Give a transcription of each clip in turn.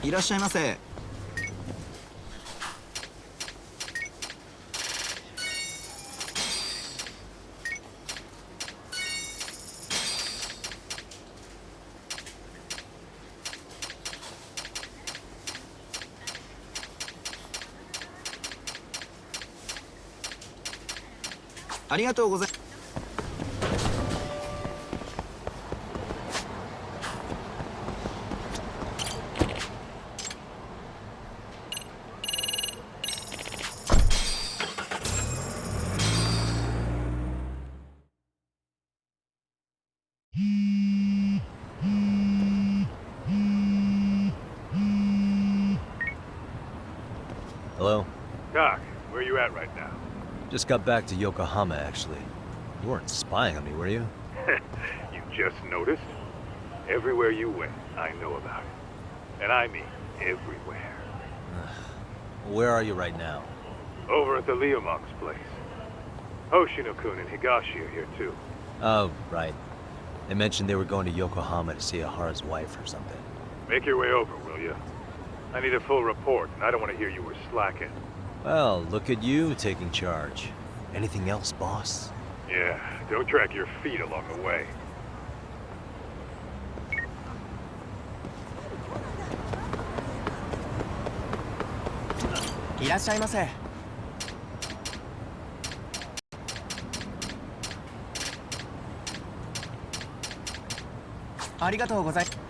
いらっしゃいませ。ありがとうございます。Hello? Doc, where you at right now? Just got back to Yokohama, actually. You weren't spying on me, were you? You just noticed? Everywhere you went, I know about it. And I mean everywhere. Where are you right now? Over at the Leomonk's place. Hoshino-kun and Higashi are here too. Oh, right. They mentioned they were going to Yokohama to see Ahara's wife or something. Make your way over, will you? I need a full report, and I don't want to hear you were slacking. Well, look at you taking charge. Anything else, boss? Yeah, don't drag your feet along the way.いらっしゃいませ。ありがとうございます。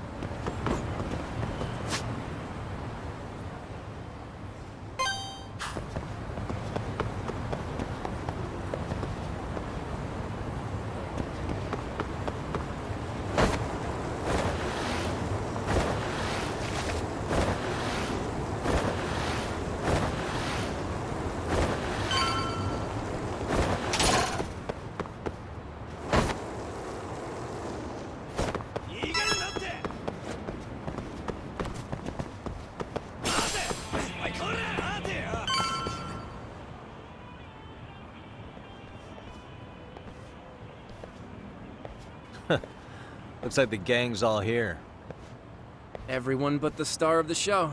Looks like the gang's all here. Everyone but the star of the show.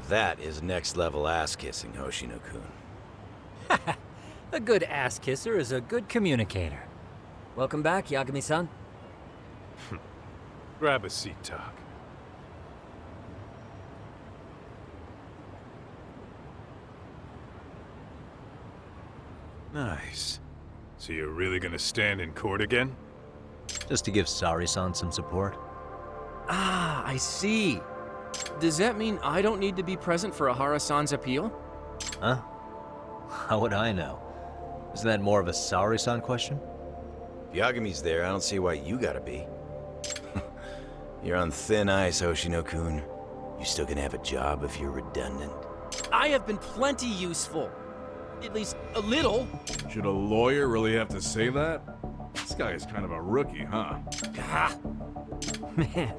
That is next-level ass-kissing, Hoshino-kun. A good ass kisser is a good communicator. Welcome back, Yagami-san. Grab a seat, Doc. Nice. So you're really gonna stand in court again? Just to give Sari-san some support. Ah, I see. Does that mean I don't need to be present for Ahara-san's appeal? Huh? How would I know? Isn't that more of a Sari-san question? If Yagami's there, I don't see why you gotta be. You're on thin ice, Hoshino-kun. You still gonna have a job if you're redundant. I have been plenty useful. At least a little. Should a lawyer really have to say that? This guy is kind of a rookie, huh? Ah, Man,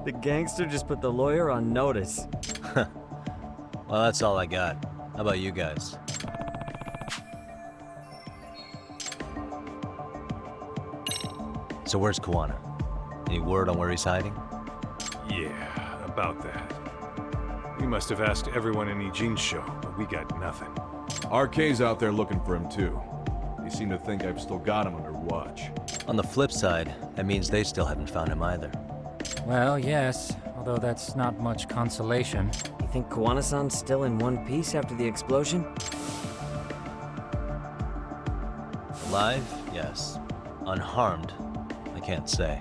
the gangster just put the lawyer on notice. Well, that's all I got. How about you guys? So where's Kuwana? Any word on where he's hiding? Yeah, about that. We must have asked everyone in Ijincho, but we got nothing. RK's out there looking for him too. They seem to think I've still got him under watch. On the flip side, that means they still haven't found him either. Well, yes, although that's not much consolation. You think Kuwana-san's still in one piece after the explosion? Alive? Yes. Unharmed? I can't say.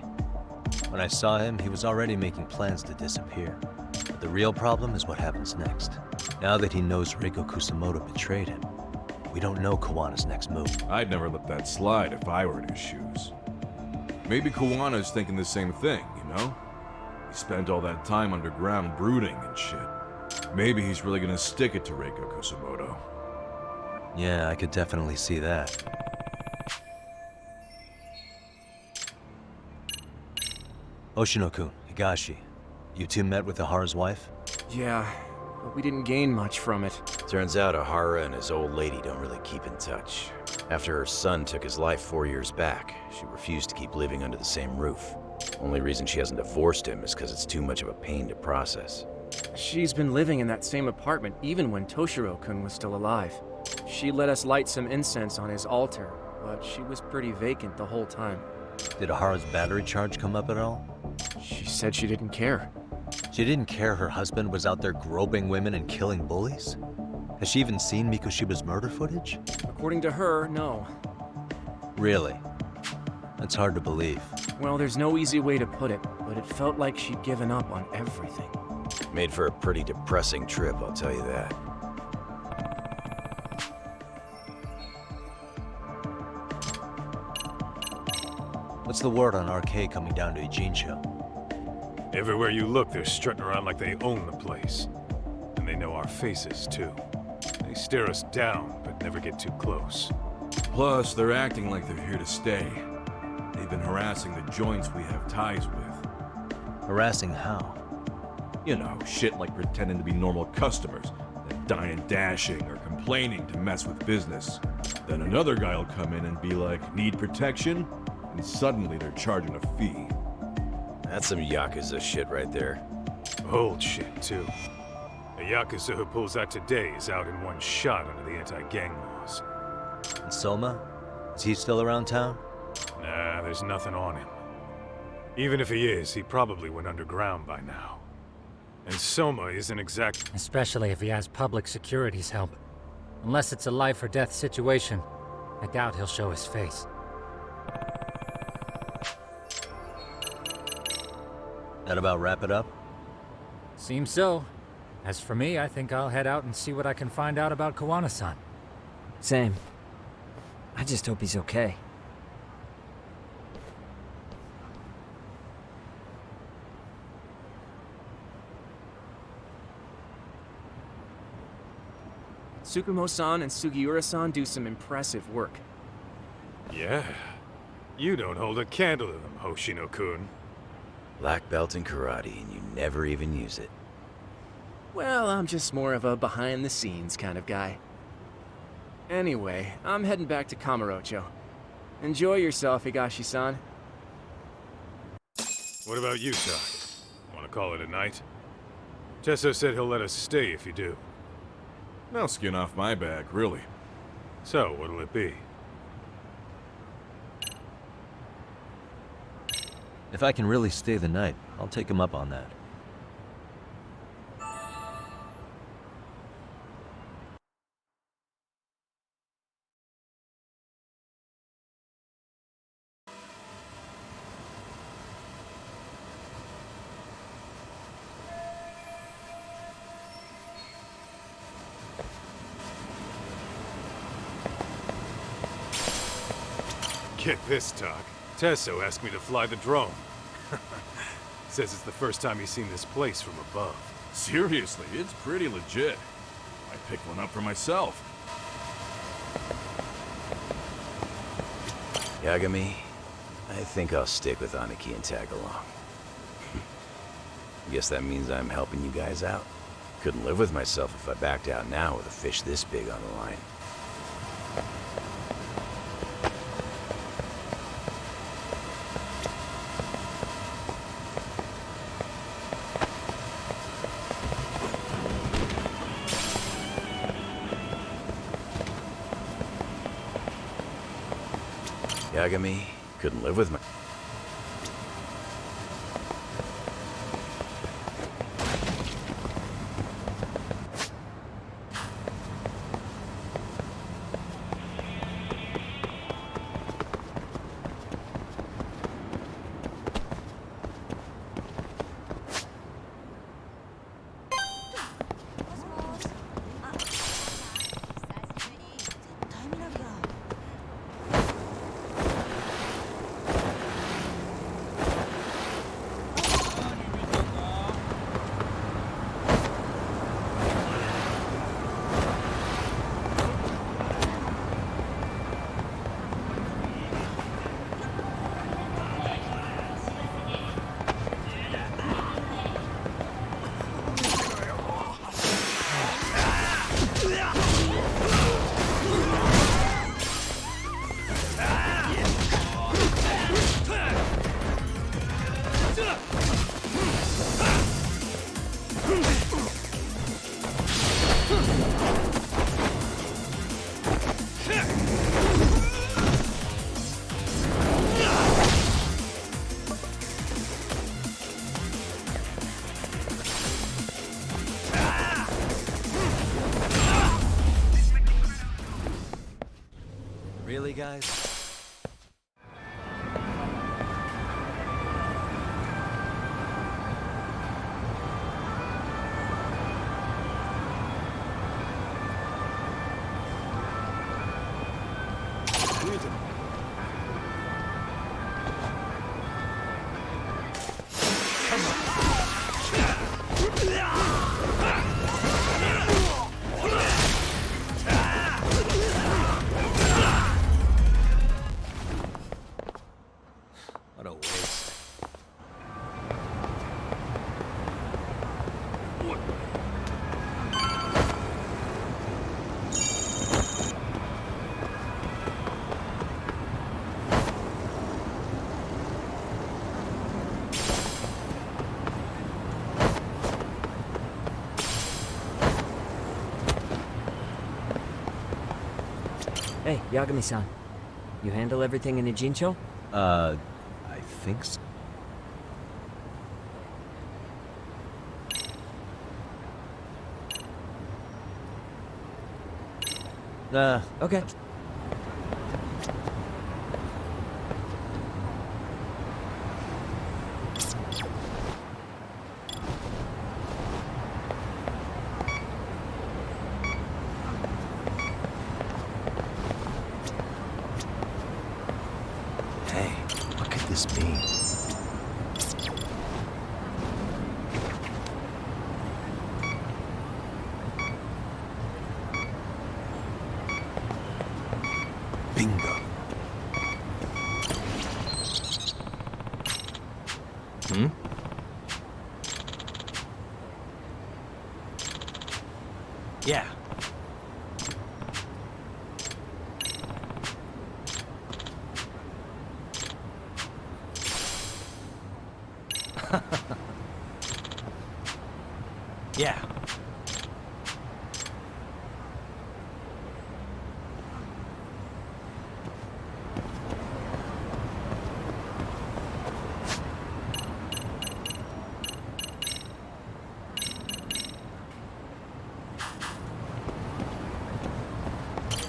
When I saw him, he was already making plans to disappear. But the real problem is what happens next. Now that he knows Reiko Kusamoto betrayed him, we don't know Kawana's next move. I'd never let that slide if I were in his shoes. Maybe Kuwana's thinking the same thing, you know? He spent all that time underground brooding and shit. Maybe he's really gonna stick it to Reiko Kusamoto. Yeah, I could definitely see that. Hoshino-kun, Higashi, you two met with Ahara's wife? yeah, but we didn't gain much from it. Turns out Ahara and his old lady don't really keep in touch. After her son took his life 4 years back, she refused to keep living under the same roof. Only reason she hasn't divorced him is because it's too much of a pain to process. She's been living in that same apartment even when Toshiro-kun was still alive. She let us light some incense on his altar, but she was pretty vacant the whole time. Did Ahara's battery charge come up at all? She said she didn't care. She didn't care her husband was out there groping women and killing bullies? Has she even seen Mikoshiba's murder footage? According to her, no. Really? That's hard to believe. Well, there's no easy way to put it, but it felt like she'd given up on everything. Made for a pretty depressing trip, I'll tell you that. What's the word on RK coming down to Ijincho? Everywhere you look, they're strutting around like they own the place. And they know our faces, too. They stare us down, but never get too close. Plus, they're acting like they're here to stay. They've been harassing the joints we have ties with. Harassing how? You know, shit like pretending to be normal customers, then dying dashing or complaining to mess with business. Then another guy will come in and be like, need protection? And suddenly they're charging a fee. That's some Yakuza shit right there. Old shit, too. The Yakuza who pulls that today is out in one shot under the anti-gang laws. And Soma? Is he still around town? Nah, there's nothing on him. Even if he is, he probably went underground by now. And Soma isn't exact. Especially if he has public security's help. Unless it's a life or death situation, I doubt he'll show his face. That about wrap it up? Seems so. As for me, I think I'll head out and see what I can find out about Kawana-san. Same. I just hope he's okay. Tsukumo-san and Sugiura-san do some impressive work. Yeah. You don't hold a candle to them, Hoshino-kun. Black belt in karate, and you never even use it. Well, I'm just more of a behind-the-scenes kind of guy. Anyway, I'm heading back to Kamurocho. Enjoy yourself, Higashi-san. What about you, Doc? Want to call it a night? Tesso said he'll let us stay if you do. No skin off my back, really. So, what'll it be? If I can really stay the night, I'll take him up on that. Get this, Doc. Tesso asked me to fly the drone. Says it's the first time he's seen this place from above. Seriously, it's pretty legit. I picked one up for myself. Yagami, I think I'll stick with Aniki and tag along. Guess that means I'm helping you guys out. Couldn't live with myself if I backed out now with a fish this big on the line. Yagami, couldn't live with my... Really, guys? What a waste. Hey, Yagami-san. You handle everything in Ijincho? I think so. Okay. Hey, what could this mean? Bingo. Hmm? Yeah. Yeah.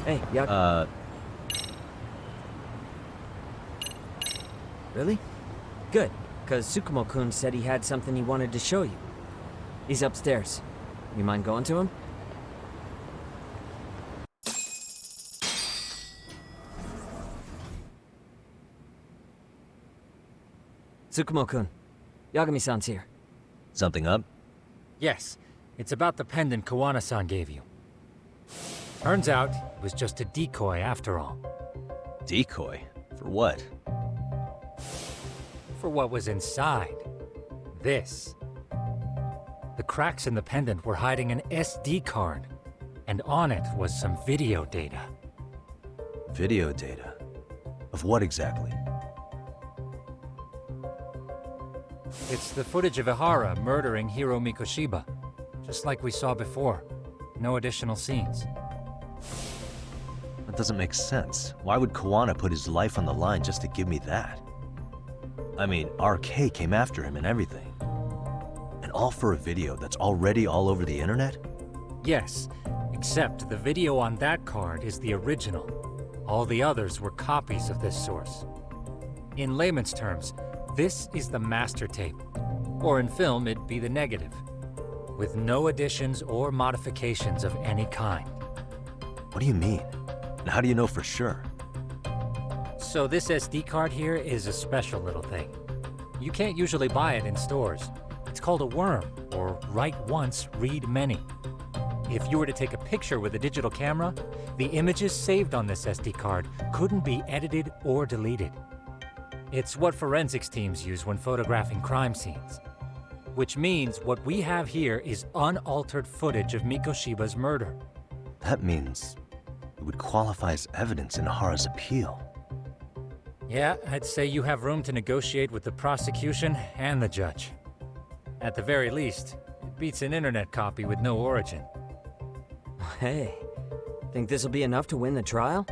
Hey, Yag... Really? Good, because Tsukumo-kun said he had something he wanted to show you. He's upstairs. You mind going to him? Tsukumo-kun, Yagami-san's here. Something up? Yes, it's about the pendant Kawana-san gave you. Turns out, it was just a decoy after all. Decoy? For what? For what was inside. This. The cracks in the pendant were hiding an SD card, and on it was some video data. Video data? Of what exactly? It's the footage of Ihara murdering Hiro Mikoshiba, just like we saw before. No additional scenes. That doesn't make sense. Why would Kawana put his life on the line just to give me that? I mean, RK came after him and everything. And all for a video that's already all over the internet? Yes, except the video on that card is the original. All the others were copies of this source. In layman's terms, this is the master tape. Or in film, it'd be the negative. With no additions or modifications of any kind. What do you mean? And how do you know for sure? So this SD card here is a special little thing. You can't usually buy it in stores. It's called a worm, or write once, read many. If you were to take a picture with a digital camera, the images saved on this SD card couldn't be edited or deleted. It's what forensics teams use when photographing crime scenes. Which means what we have here is unaltered footage of Mikoshiba's murder. That means it would qualify as evidence in Ihara's appeal. Yeah, I'd say you have room to negotiate with the prosecution and the judge. At the very least, it beats an internet copy with no origin. Hey, think this'll be enough to win the trial?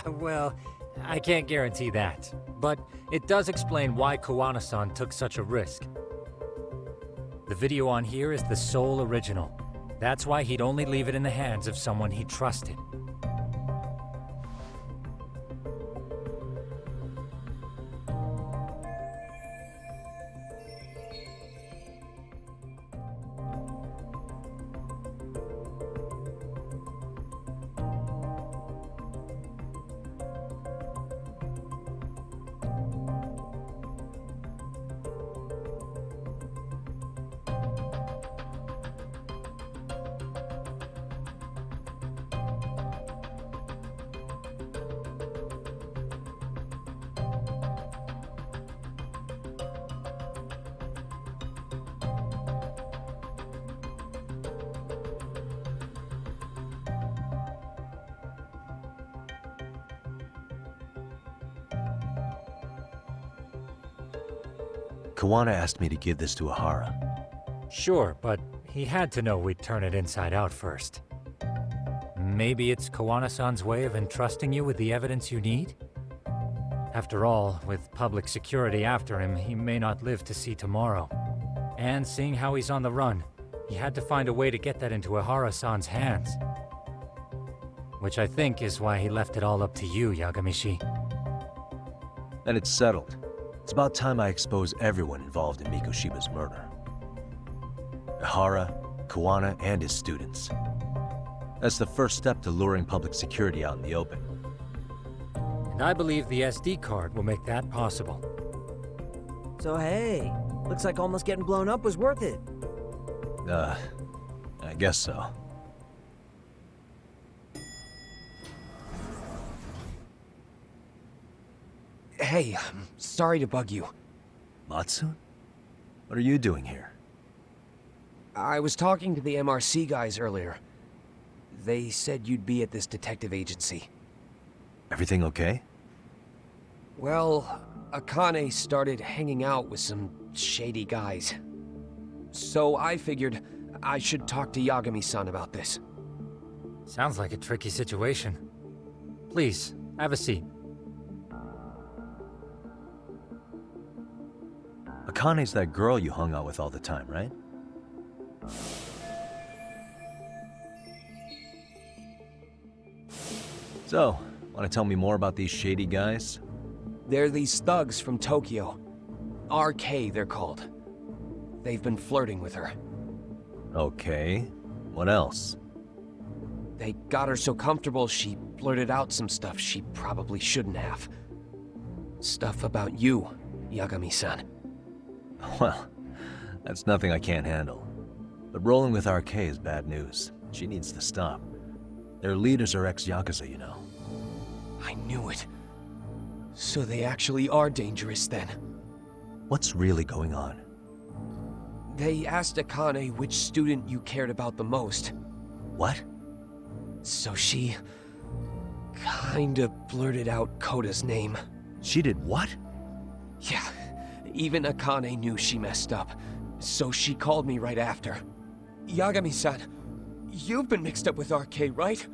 Well, I can't guarantee that, but it does explain why Kawana-san took such a risk. The video on here is the sole original. That's why he'd only leave it in the hands of someone he trusted. Kawana asked me to give this to Ahara. Sure, but he had to know we'd turn it inside out first. Maybe it's Kawana-san's way of entrusting you with the evidence you need? After all, with public security after him, he may not live to see tomorrow. And seeing how he's on the run, he had to find a way to get that into Ahara-san's hands. Which I think is why he left it all up to you, Yagamishi. And it's settled. It's about time I expose everyone involved in Mikoshiba's murder. Ahara, Kawana, and his students. That's the first step to luring public security out in the open. And I believe the SD card will make that possible. So hey, looks like almost getting blown up was worth it. I guess so. Hey, I'm sorry to bug you. Matsun? What are you doing here? I was talking to the MRC guys earlier. They said you'd be at this detective agency. Everything okay? Well, Akane started hanging out with some shady guys. So I figured I should talk to Yagami-san about this. Sounds like a tricky situation. Please, have a seat. Akane's that girl you hung out with all the time, right? So, want to tell me more about these shady guys? They're these thugs from Tokyo. RK, they're called. They've been flirting with her. Okay. What else? They got her so comfortable she blurted out some stuff she probably shouldn't have. Stuff about you, Yagami-san. Well, that's nothing I can't handle. But rolling with RK is bad news. She needs to stop. Their leaders are ex-Yakuza, you know. I knew it. So they actually are dangerous then. What's really going on? They asked Akane which student you cared about the most. What? So she kinda blurted out Koda's name. She did what? Yeah, even Akane knew she messed up. So she called me right after. Yagami-san, you've been mixed up with RK, right?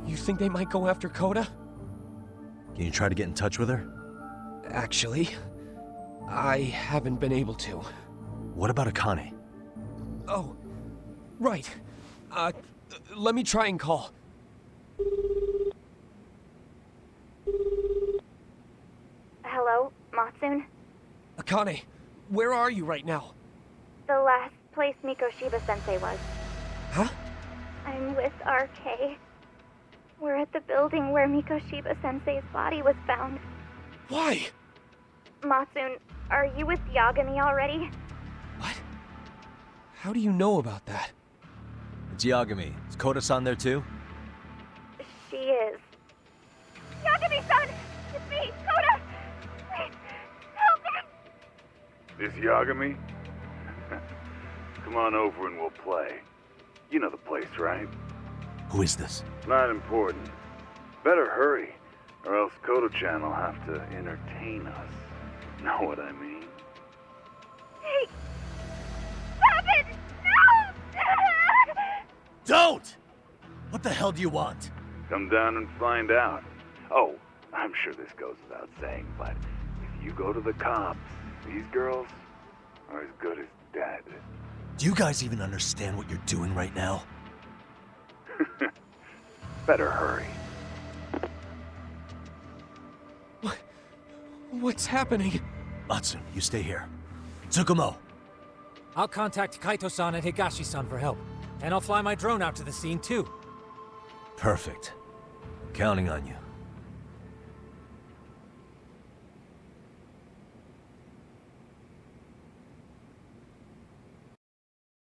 You think they might go after Koda? Can you try to get in touch with her? Actually, I haven't been able to. What about Akane? Oh, right. Let me try and call. Hello, Matsun? Akane, where are you right now? The last place Mikoshiba-sensei was. Huh? I'm with RK. We're at the building where Mikoshiba-sensei's body was found. Why? Matsun, are you with Yagami already? What? How do you know about that? It's Yagami. Is Koda-san there too? She is. Yagami-san! It's me, Koda! Please, help me! This Yagami? Come on over and we'll play. You know the place, right? Who is this? Not important. Better hurry, or else Kodo-chan will have to entertain us. Know what I mean? Hey! Stop it! No! Don't! What the hell do you want? Come down and find out. Oh, I'm sure this goes without saying, but if you go to the cops, these girls are as good as dead. Do you guys even understand what you're doing right now? Better hurry. What's happening? Matsun, you stay here. Tsukumo! I'll contact Kaito-san and Higashi-san for help. And I'll fly my drone out to the scene too. Perfect. I'm counting on you.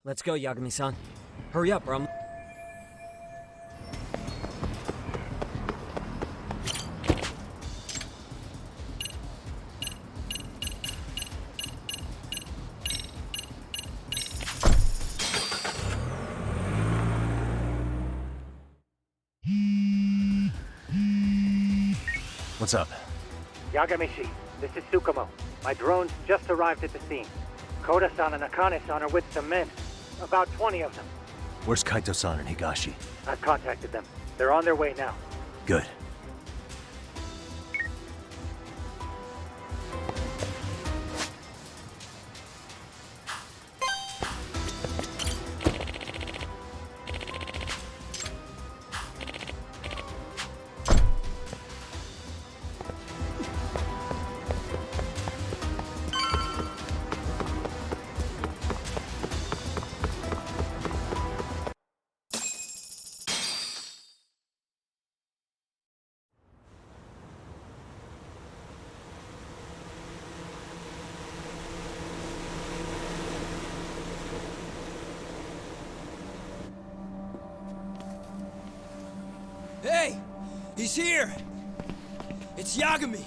Let's go, Yagami-san. Hurry up, or I'm... What's up? Yagamishi, this is Tsukumo. My drones just arrived at the scene. Koda-san and Akane-san are with some men. About 20 of them. Where's Kaito-san and Higashi? I've contacted them. They're on their way now. Good. Hey! He's here! It's Yagami!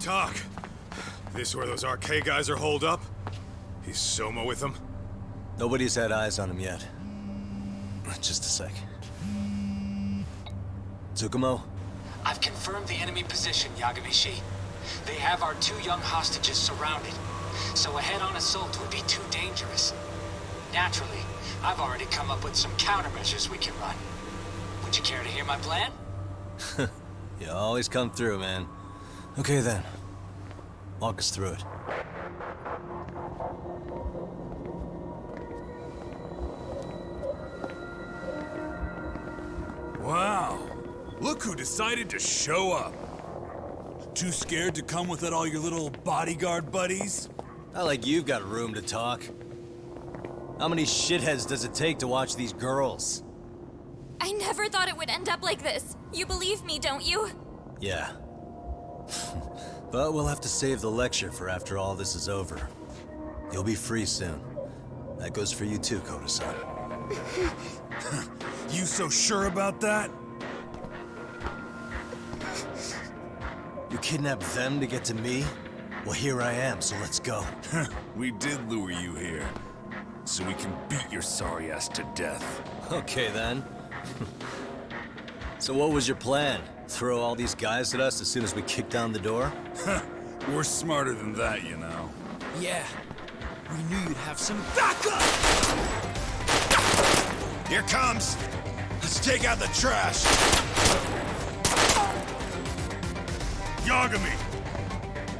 Talk. This where those RK guys are holed up? He's Soma with them? Nobody's had eyes on him yet. Just a sec. Tsukumo? I've confirmed the enemy position, Yagami-shi. They have our 2 young hostages surrounded, so a head-on assault would be too dangerous. Naturally, I've already come up with some countermeasures we can run. Would you care to hear my plan? You always come through, man. Okay then. Walk us through it. Wow. Look who decided to show up. Too scared to come without all your little bodyguard buddies? Not like you've got room to talk. How many shitheads does it take to watch these girls? I never thought it would end up like this. You believe me, don't you? Yeah. But we'll have to save the lecture for after all this is over. You'll be free soon. That goes for you too, Koda-san. You so sure about that? You kidnapped them to get to me? Well, here I am, so let's go. We did lure you here, so we can beat your sorry ass to death. Okay, then. So what was your plan? Throw all these guys at us as soon as we kick down the door? We're smarter than that, you know. Yeah. We knew you'd have some backup! Here comes! Let's take out the trash! Yagami!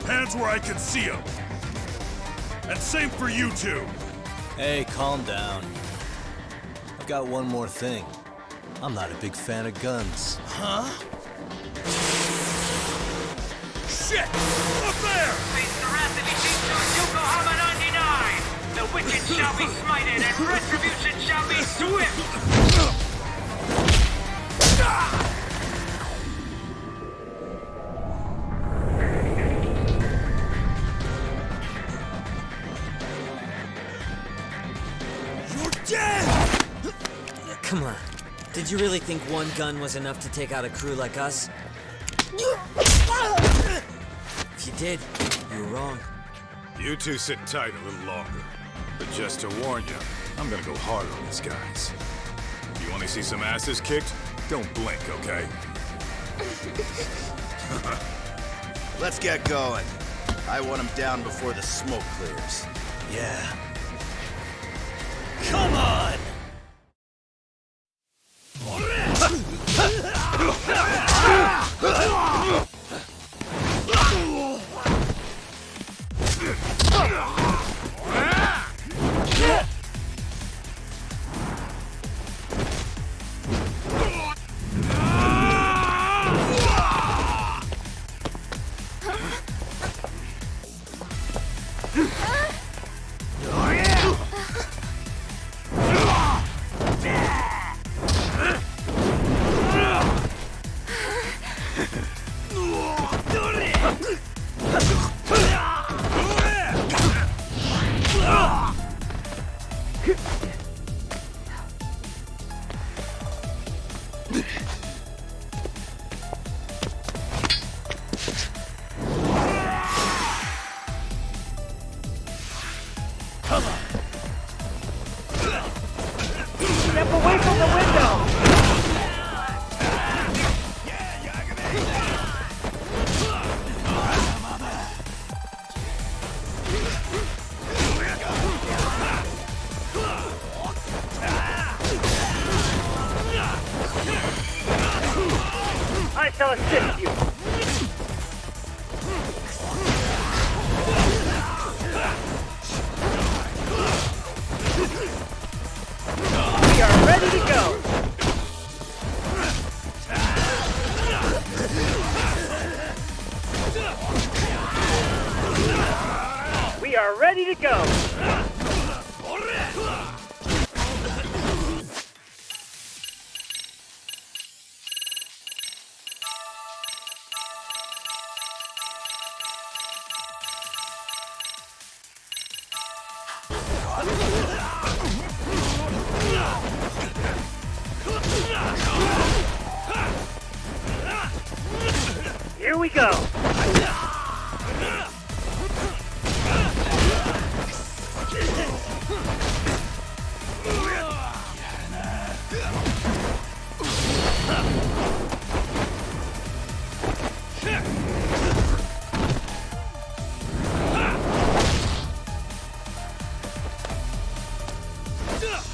Hands where I can see them! And same for you two! Hey, calm down. I've got one more thing. I'm not a big fan of guns. Huh? Shit! Up there! Face the wrath of Ijincho Yokohama 99! The wicked shall be smited and retribution shall be swift! Come on. Did you really think one gun was enough to take out a crew like us? If you did, you were wrong. You two sit tight a little longer. But just to warn you, I'm gonna go hard on these guys. If you want to see some asses kicked, don't blink, okay? Let's get going. I want him down before the smoke clears. Yeah. Come on! shall assist you. We are ready to go. We are ready to go. Here we go.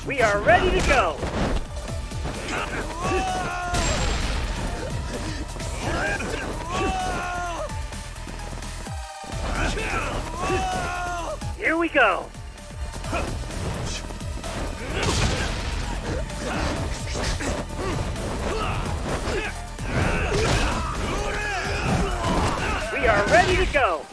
We are ready to go. Here we go. We are ready to go.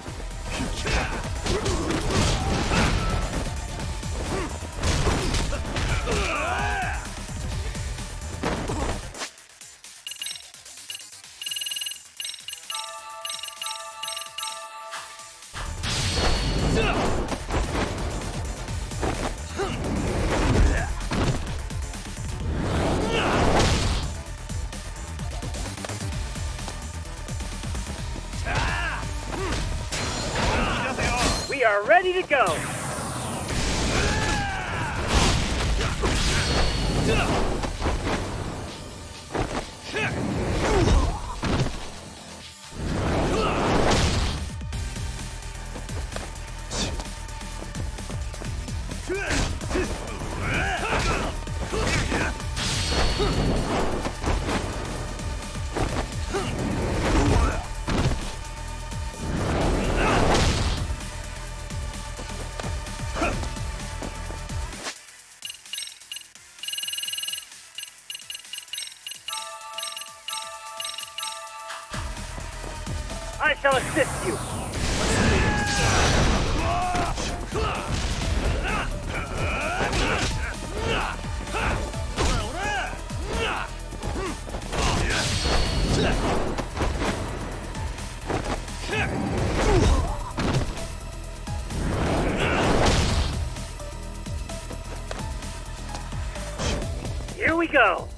We are ready to go. I shall assist you. Here we go.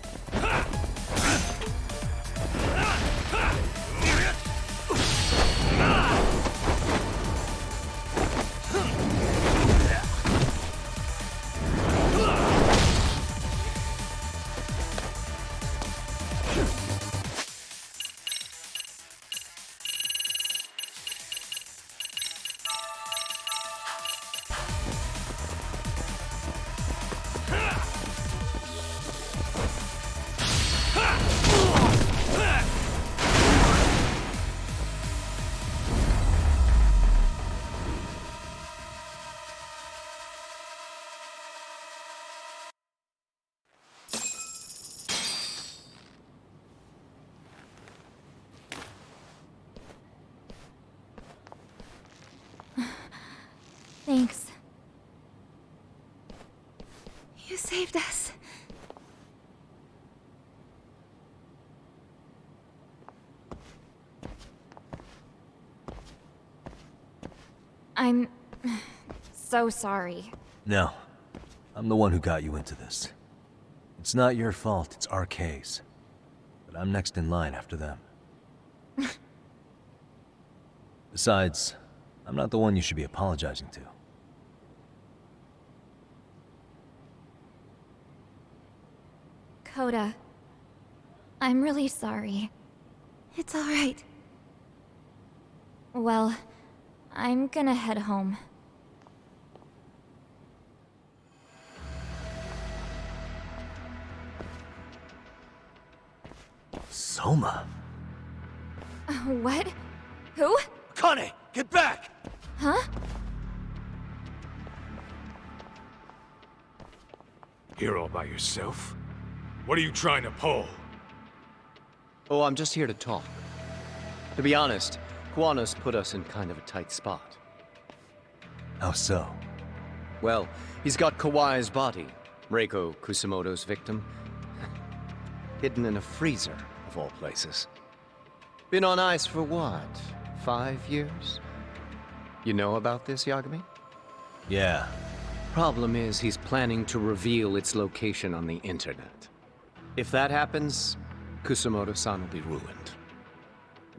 Thanks. You saved us. I'm so sorry. No. I'm the one who got you into this. It's not your fault, it's RK's. But I'm next in line after them. Besides, I'm not the one you should be apologizing to. Coda, I'm really sorry. It's all right. Well, I'm gonna head home. Soma? What? Who? Akane, get back! Huh? Here all by yourself? What are you trying to pull? Oh, I'm just here to talk. To be honest, Kuwano's put us in kind of a tight spot. How so? Well, he's got Kawai's body, Reiko Kusamoto's victim, hidden in a freezer, of all places. Been on ice for what, 5 years? You know about this, Yagami? Yeah. Problem is, he's planning to reveal its location on the internet. If that happens, Kusamoto-san will be ruined.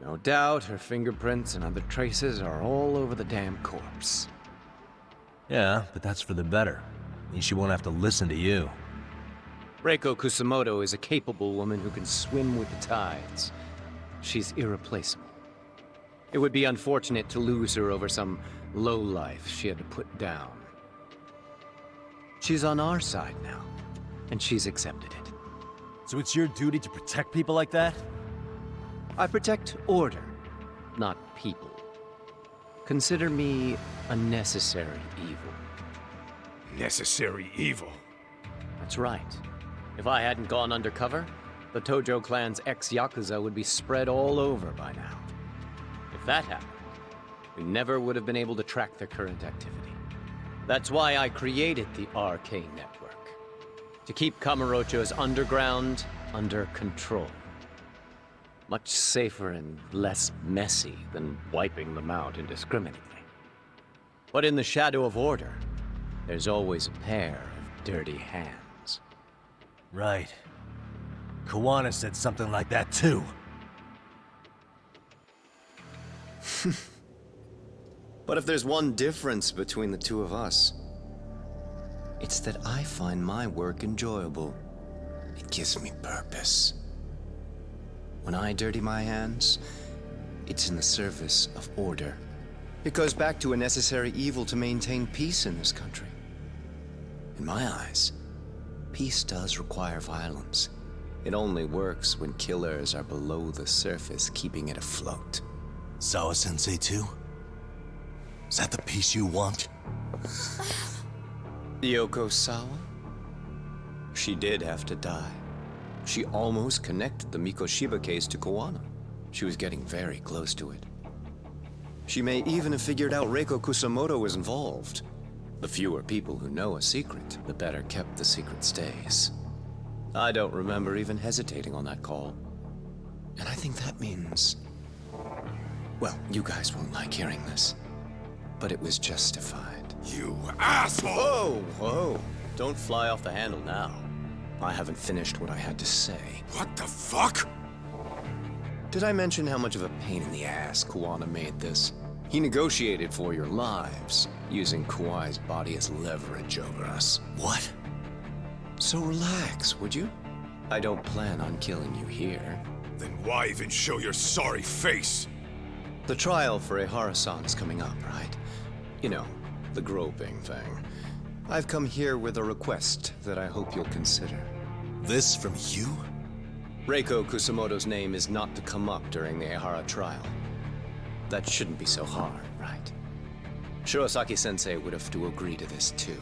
No doubt her fingerprints and other traces are all over the damn corpse. Yeah, but that's for the better. Means she won't have to listen to you. Reiko Kusamoto is a capable woman who can swim with the tides. She's irreplaceable. It would be unfortunate to lose her over some lowlife she had to put down. She's on our side now, and she's accepted it. So it's your duty to protect people like that? I protect order, not people. Consider me a necessary evil. Necessary evil? That's right. If I hadn't gone undercover, the Tojo clan's ex-Yakuza would be spread all over by now. If that happened, we never would have been able to track their current activity. That's why I created the RK Network. To keep Kamurocho's underground under control. Much safer and less messy than wiping them out indiscriminately. But in the shadow of order, there's always a pair of dirty hands. Right. Kuwana said something like that too. But if there's one difference between the two of us, it's that I find my work enjoyable. It gives me purpose. When I dirty my hands, it's in the service of order. It goes back to a necessary evil to maintain peace in this country. In my eyes, peace does require violence. It only works when killers are below the surface, keeping it afloat. Sawa-sensei too? Is that the peace you want? Yoko Sawa? She did have to die. She almost connected the Mikoshiba case to Kuwano. She was getting very close to it. She may even have figured out Reiko Kusamoto was involved. The fewer people who know a secret, the better kept the secret stays. I don't remember even hesitating on that call. And I think that means... well, you guys won't like hearing this. But it was justified. You asshole! Whoa, whoa. Don't fly off the handle now. I haven't finished what I had to say. What the fuck? Did I mention how much of a pain in the ass Kuwana made this? He negotiated for your lives, using Kawai's body as leverage over us. What? So relax, would you? I don't plan on killing you here. Then why even show your sorry face? The trial for Ehara-san is coming up, right? You know, the groping thing. I've come here with a request that I hope you'll consider. This from you? Reiko Kusamoto's name is not to come up during the Ehara trial. That shouldn't be so hard, right? Shirosaki-sensei would have to agree to this too.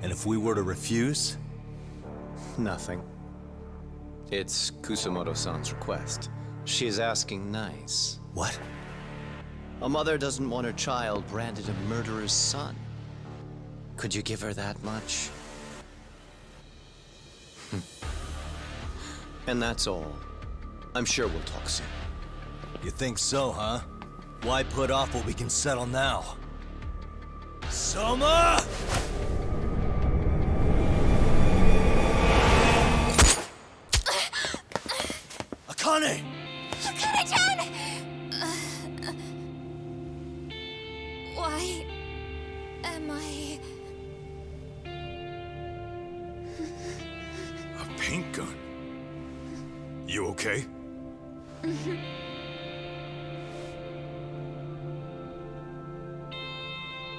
And if we were to refuse? Nothing. It's Kusamoto-san's request. She's asking nice. What? A mother doesn't want her child branded a murderer's son. Could you give her that much? And that's all. I'm sure we'll talk soon. You think so, huh? Why put off what we can settle now? Soma! Akane! Akane-chan! Why am I... A paint gun? You okay?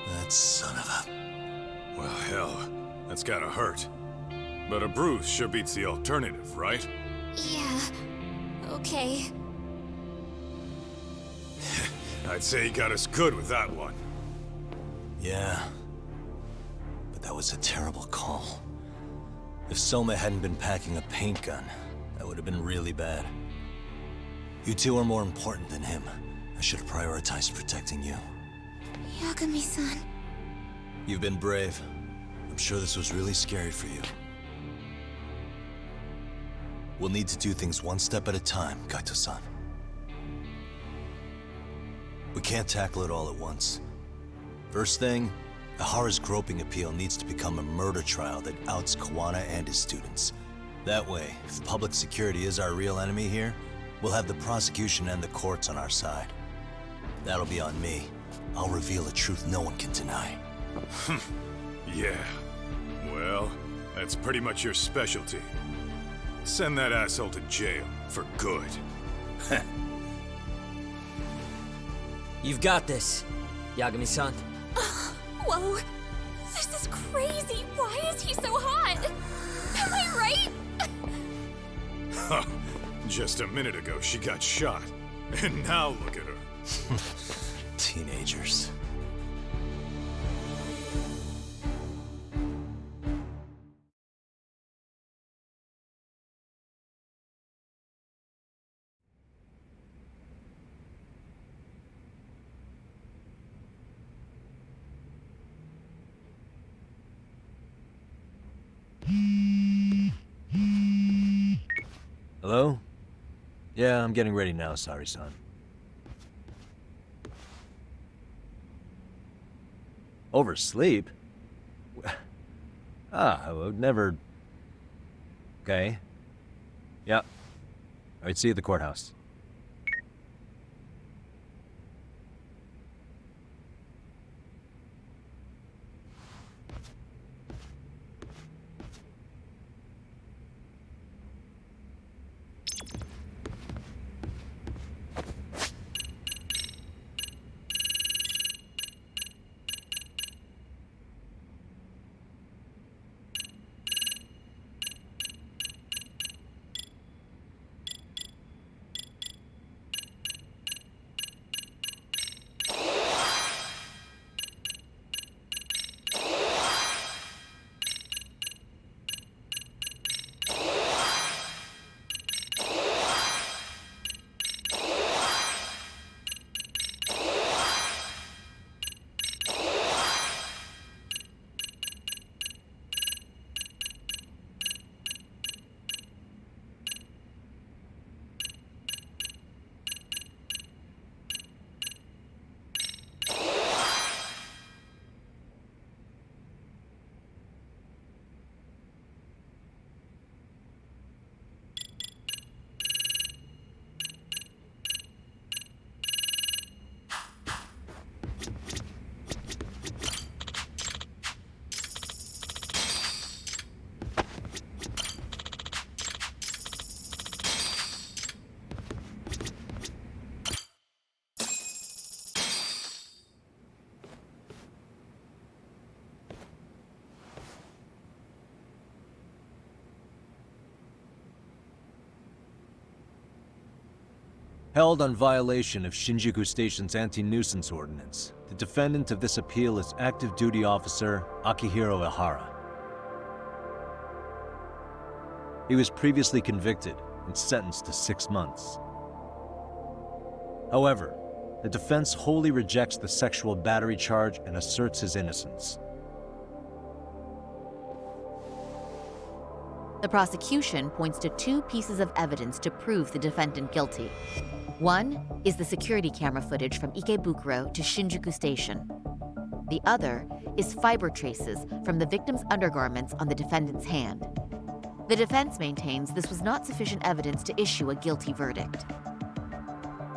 That son of a... Well, hell, that's gotta hurt. But a bruise sure beats the alternative, right? Yeah, okay. I'd say he got us good with that one. Yeah. But that was a terrible call. If Soma hadn't been packing a paint gun, that would have been really bad. You two are more important than him. I should have prioritized protecting you. Yagami-san. You've been brave. I'm sure this was really scary for you. We'll need to do things one step at a time, Kaito-san. We can't tackle it all at once. First thing, Ihara's groping appeal needs to become a murder trial that outs Kawana and his students. That way, if public security is our real enemy here, we'll have the prosecution and the courts on our side. That'll be on me. I'll reveal a truth no one can deny. Yeah. Well, that's pretty much your specialty. Send that asshole to jail, for good. You've got this, Yagami-san. Whoa, this is crazy. Why is he so hot? Am I right? Just a minute ago, she got shot. And now look at her. Teenagers. Hello? Yeah, I'm getting ready now, Sari-san. Oversleep? I would never... Okay. Yeah. Alright, see you at the courthouse. Held on violation of Shinjuku Station's anti-nuisance ordinance, the defendant of this appeal is active duty officer Akihiro Ihara. He was previously convicted and sentenced to 6 months. However, the defense wholly rejects the sexual battery charge and asserts his innocence. The prosecution points to 2 pieces of evidence to prove the defendant guilty. One is the security camera footage from Ikebukuro to Shinjuku Station. The other is fiber traces from the victim's undergarments on the defendant's hand. The defense maintains this was not sufficient evidence to issue a guilty verdict.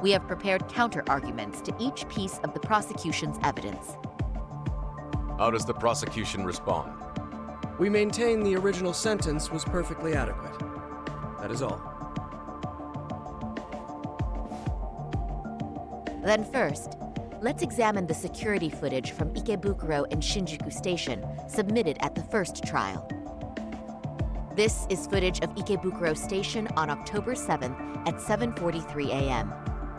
We have prepared counter-arguments to each piece of the prosecution's evidence. How does the prosecution respond? We maintain the original sentence was perfectly adequate. That is all. Then first, let's examine the security footage from Ikebukuro and Shinjuku Station submitted at the first trial. This is footage of Ikebukuro Station on October 7th at 7:43 a.m.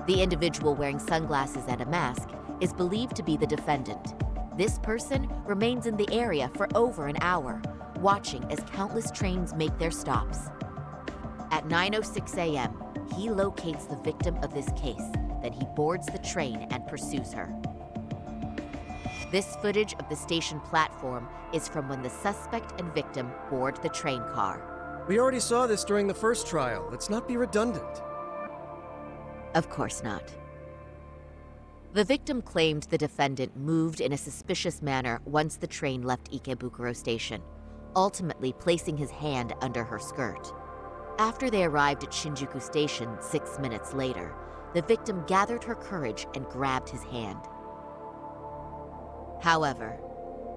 The individual wearing sunglasses and a mask is believed to be the defendant. This person remains in the area for over an hour, watching as countless trains make their stops. At 9:06 a.m., he locates the victim of this case. Then he boards the train and pursues her. This footage of the station platform is from when the suspect and victim board the train car. We already saw this during the first trial. Let's not be redundant. Of course not. The victim claimed the defendant moved in a suspicious manner once the train left Ikebukuro Station, ultimately placing his hand under her skirt. After they arrived at Shinjuku Station 6 minutes later, the victim gathered her courage and grabbed his hand. However,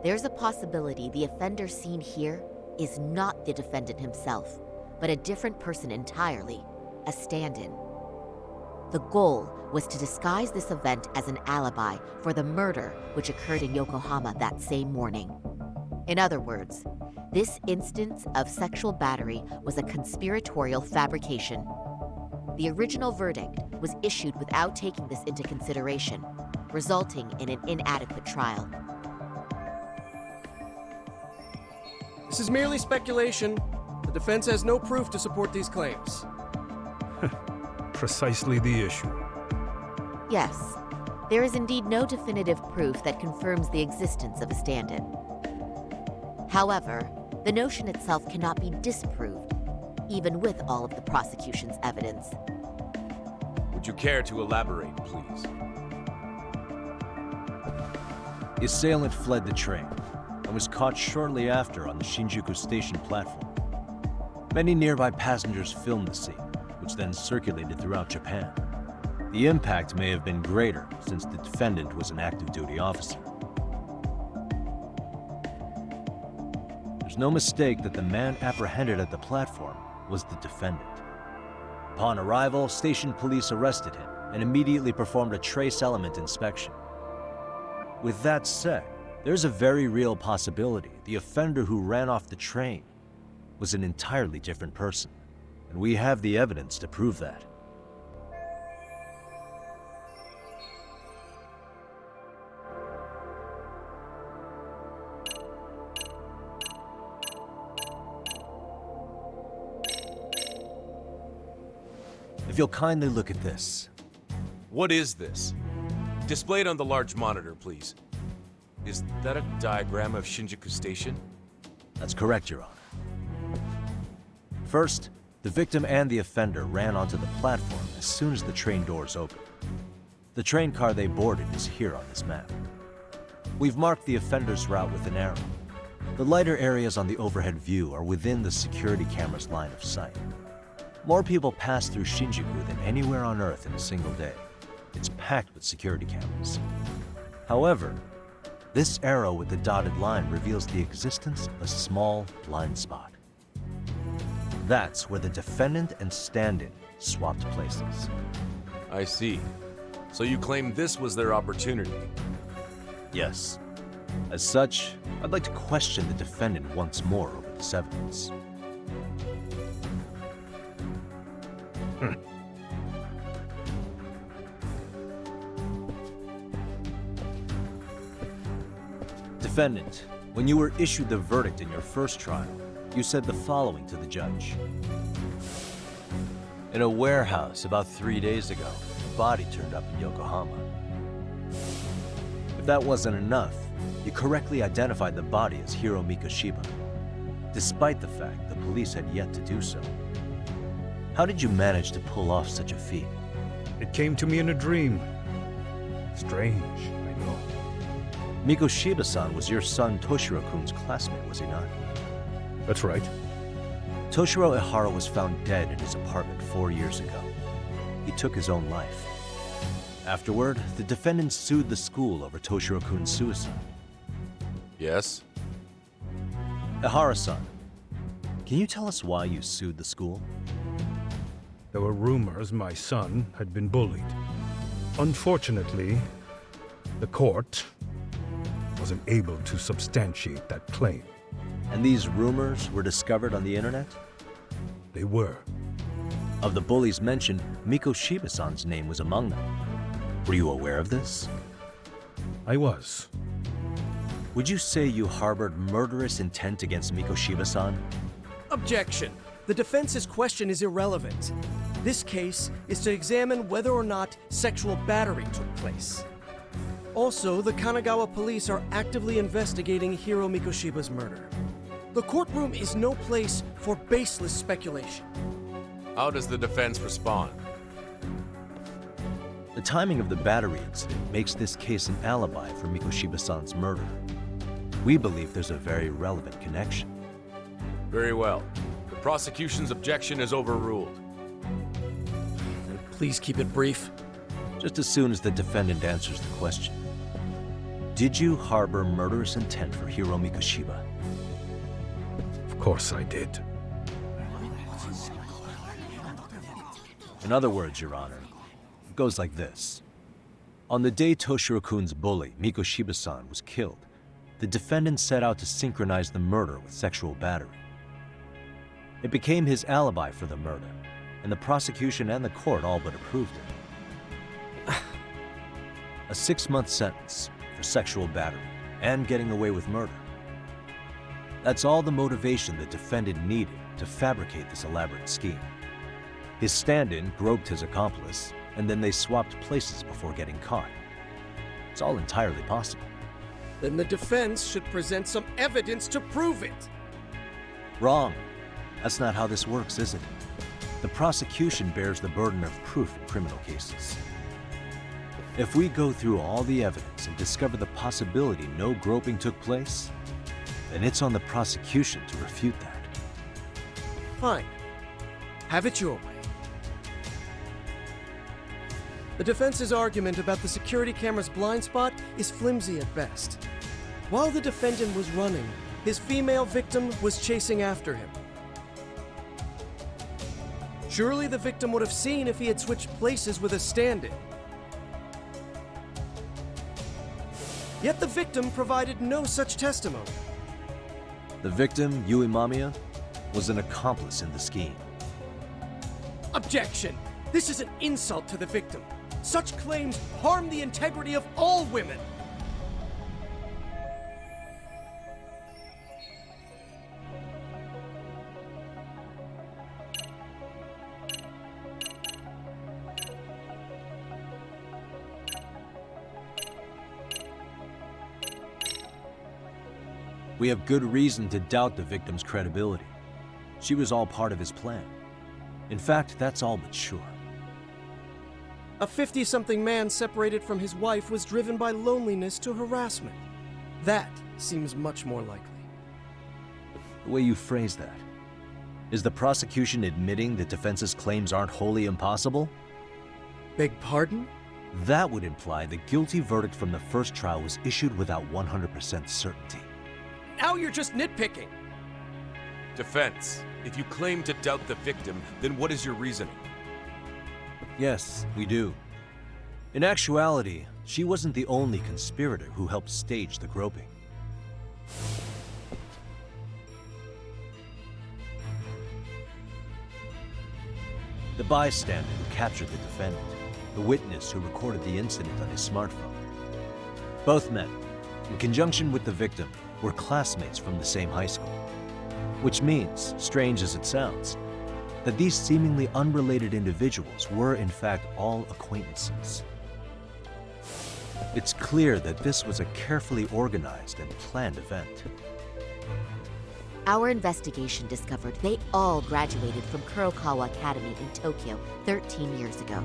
there's a possibility the offender seen here is not the defendant himself, but a different person entirely, a stand-in. The goal was to disguise this event as an alibi for the murder which occurred in Yokohama that same morning. In other words, this instance of sexual battery was a conspiratorial fabrication. The original verdict was issued without taking this into consideration, resulting in an inadequate trial. This is merely speculation. The defense has no proof to support these claims. Precisely the issue. Yes, there is indeed no definitive proof that confirms the existence of a stand-in. However, the notion itself cannot be disproved, even with all of the prosecution's evidence. Would you care to elaborate, please? The assailant fled the train and was caught shortly after on the Shinjuku Station platform. Many nearby passengers filmed the scene, which then circulated throughout Japan. The impact may have been greater since the defendant was an active duty officer. There's no mistake that the man apprehended at the platform was the defendant. Upon arrival, station police arrested him and immediately performed a trace element inspection. With that said, there's a very real possibility the offender who ran off the train was an entirely different person, and we have the evidence to prove that. If you'll kindly look at this. What is this? Displayed on the large monitor, please. Is that a diagram of Shinjuku Station? That's correct, Your Honor. First, the victim and the offender ran onto the platform as soon as the train doors opened. The train car they boarded is here on this map. We've marked the offender's route with an arrow. The lighter areas on the overhead view are within the security camera's line of sight. More people pass through Shinjuku than anywhere on Earth in a single day. It's packed with security cameras. However, this arrow with the dotted line reveals the existence of a small blind spot. That's where the defendant and stand-in swapped places. I see. So you claim this was their opportunity? Yes. As such, I'd like to question the defendant once more over this evidence. Defendant, when you were issued the verdict in your first trial, you said the following to the judge. In a warehouse about 3 days ago, a body turned up in Yokohama. If that wasn't enough, you correctly identified the body as Hiro Mikoshiba, despite the fact the police had yet to do so. How did you manage to pull off such a feat? It came to me in a dream. Strange, I know. Mikoshiba-san was your son Toshiro-kun's classmate, was he not? That's right. Toshiro Ihara was found dead in his apartment 4 years ago. He took his own life. Afterward, the defendant sued the school over Toshiro-kun's suicide. Yes? Ihara-san, can you tell us why you sued the school? There were rumors my son had been bullied. Unfortunately, the court wasn't able to substantiate that claim. And these rumors were discovered on the internet? They were. Of the bullies mentioned, Miko Shiba-san's name was among them. Were you aware of this? I was. Would you say you harbored murderous intent against Miko Shiba-san? Objection. The defense's question is irrelevant. This case is to examine whether or not sexual battery took place. Also, the Kanagawa police are actively investigating Hiro Mikoshiba's murder. The courtroom is no place for baseless speculation. How does the defense respond? The timing of the battery incident makes this case an alibi for Miko Shiba-san's murder. We believe there's a very relevant connection. Very well. The prosecution's objection is overruled. And please keep it brief. Just as soon as the defendant answers the question. Did you harbor murderous intent for Hiro Mikoshiba? Of course I did. In other words, Your Honor, it goes like this. On the day Toshiro-kun's bully, Miko Shiba-san, was killed, the defendant set out to synchronize the murder with sexual battery. It became his alibi for the murder, and the prosecution and the court all but approved it. A 6-month sentence for sexual battery and getting away with murder. That's all the motivation the defendant needed to fabricate this elaborate scheme. His stand-in groped his accomplice, and then they swapped places before getting caught. It's all entirely possible. Then the defense should present some evidence to prove it. Wrong. That's not how this works, is it? The prosecution bears the burden of proof in criminal cases. If we go through all the evidence and discover the possibility no groping took place, then it's on the prosecution to refute that. Fine. Have it your way. The defense's argument about the security camera's blind spot is flimsy at best. While the defendant was running, his female victim was chasing after him. Surely the victim would have seen if he had switched places with a stand-in. Yet the victim provided no such testimony. The victim, Yui Mamiya, was an accomplice in the scheme. Objection! This is an insult to the victim. Such claims harm the integrity of all women. We have good reason to doubt the victim's credibility. She was all part of his plan. In fact, that's all but sure. A 50-something man separated from his wife was driven by loneliness to harassment. That seems much more likely. The way you phrase that. Is the prosecution admitting the defense's claims aren't wholly impossible? Beg pardon? That would imply the guilty verdict from the first trial was issued without 100% certainty. Now you're just nitpicking. Defense, if you claim to doubt the victim, then what is your reasoning? Yes, we do. In actuality, she wasn't the only conspirator who helped stage the groping. The bystander who captured the defendant, the witness who recorded the incident on his smartphone. Both men, in conjunction with the victim, were classmates from the same high school. Which means, strange as it sounds, that these seemingly unrelated individuals were in fact all acquaintances. It's clear that this was a carefully organized and planned event. Our investigation discovered they all graduated from Kurokawa Academy in Tokyo 13 years ago.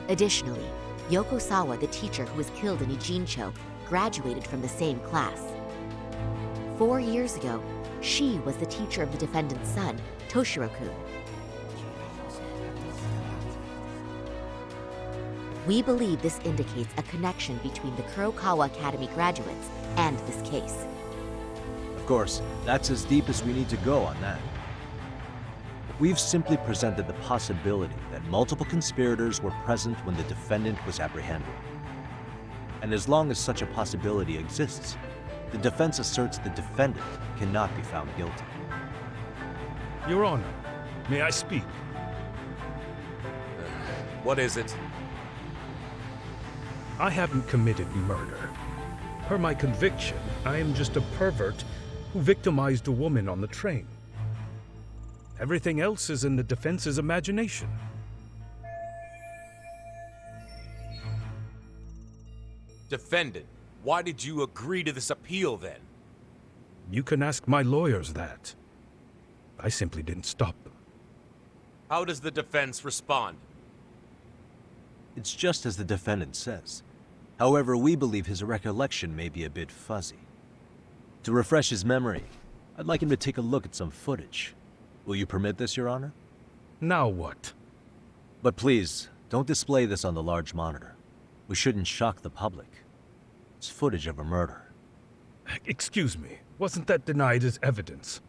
Additionally, Yoko Sawa, the teacher who was killed in Ijincho, graduated from the same class. 4 years ago, she was the teacher of the defendant's son, Toshiro-kun. We believe this indicates a connection between the Kurokawa Academy graduates and this case. Of course, that's as deep as we need to go on that. We've simply presented the possibility that multiple conspirators were present when the defendant was apprehended. And as long as such a possibility exists, the defense asserts the defendant cannot be found guilty. Your Honor, may I speak? What is it? I haven't committed murder. Per my conviction, I am just a pervert who victimized a woman on the train. Everything else is in the defense's imagination. Defendant, why did you agree to this appeal then? You can ask my lawyers that. I simply didn't stop them. How does the defense respond? It's just as the defendant says. However, we believe his recollection may be a bit fuzzy. To refresh his memory, I'd like him to take a look at some footage. Will you permit this, Your Honor? Now what? But please, don't display this on the large monitor. We shouldn't shock the public. It's footage of a murder. Excuse me, wasn't that denied as evidence?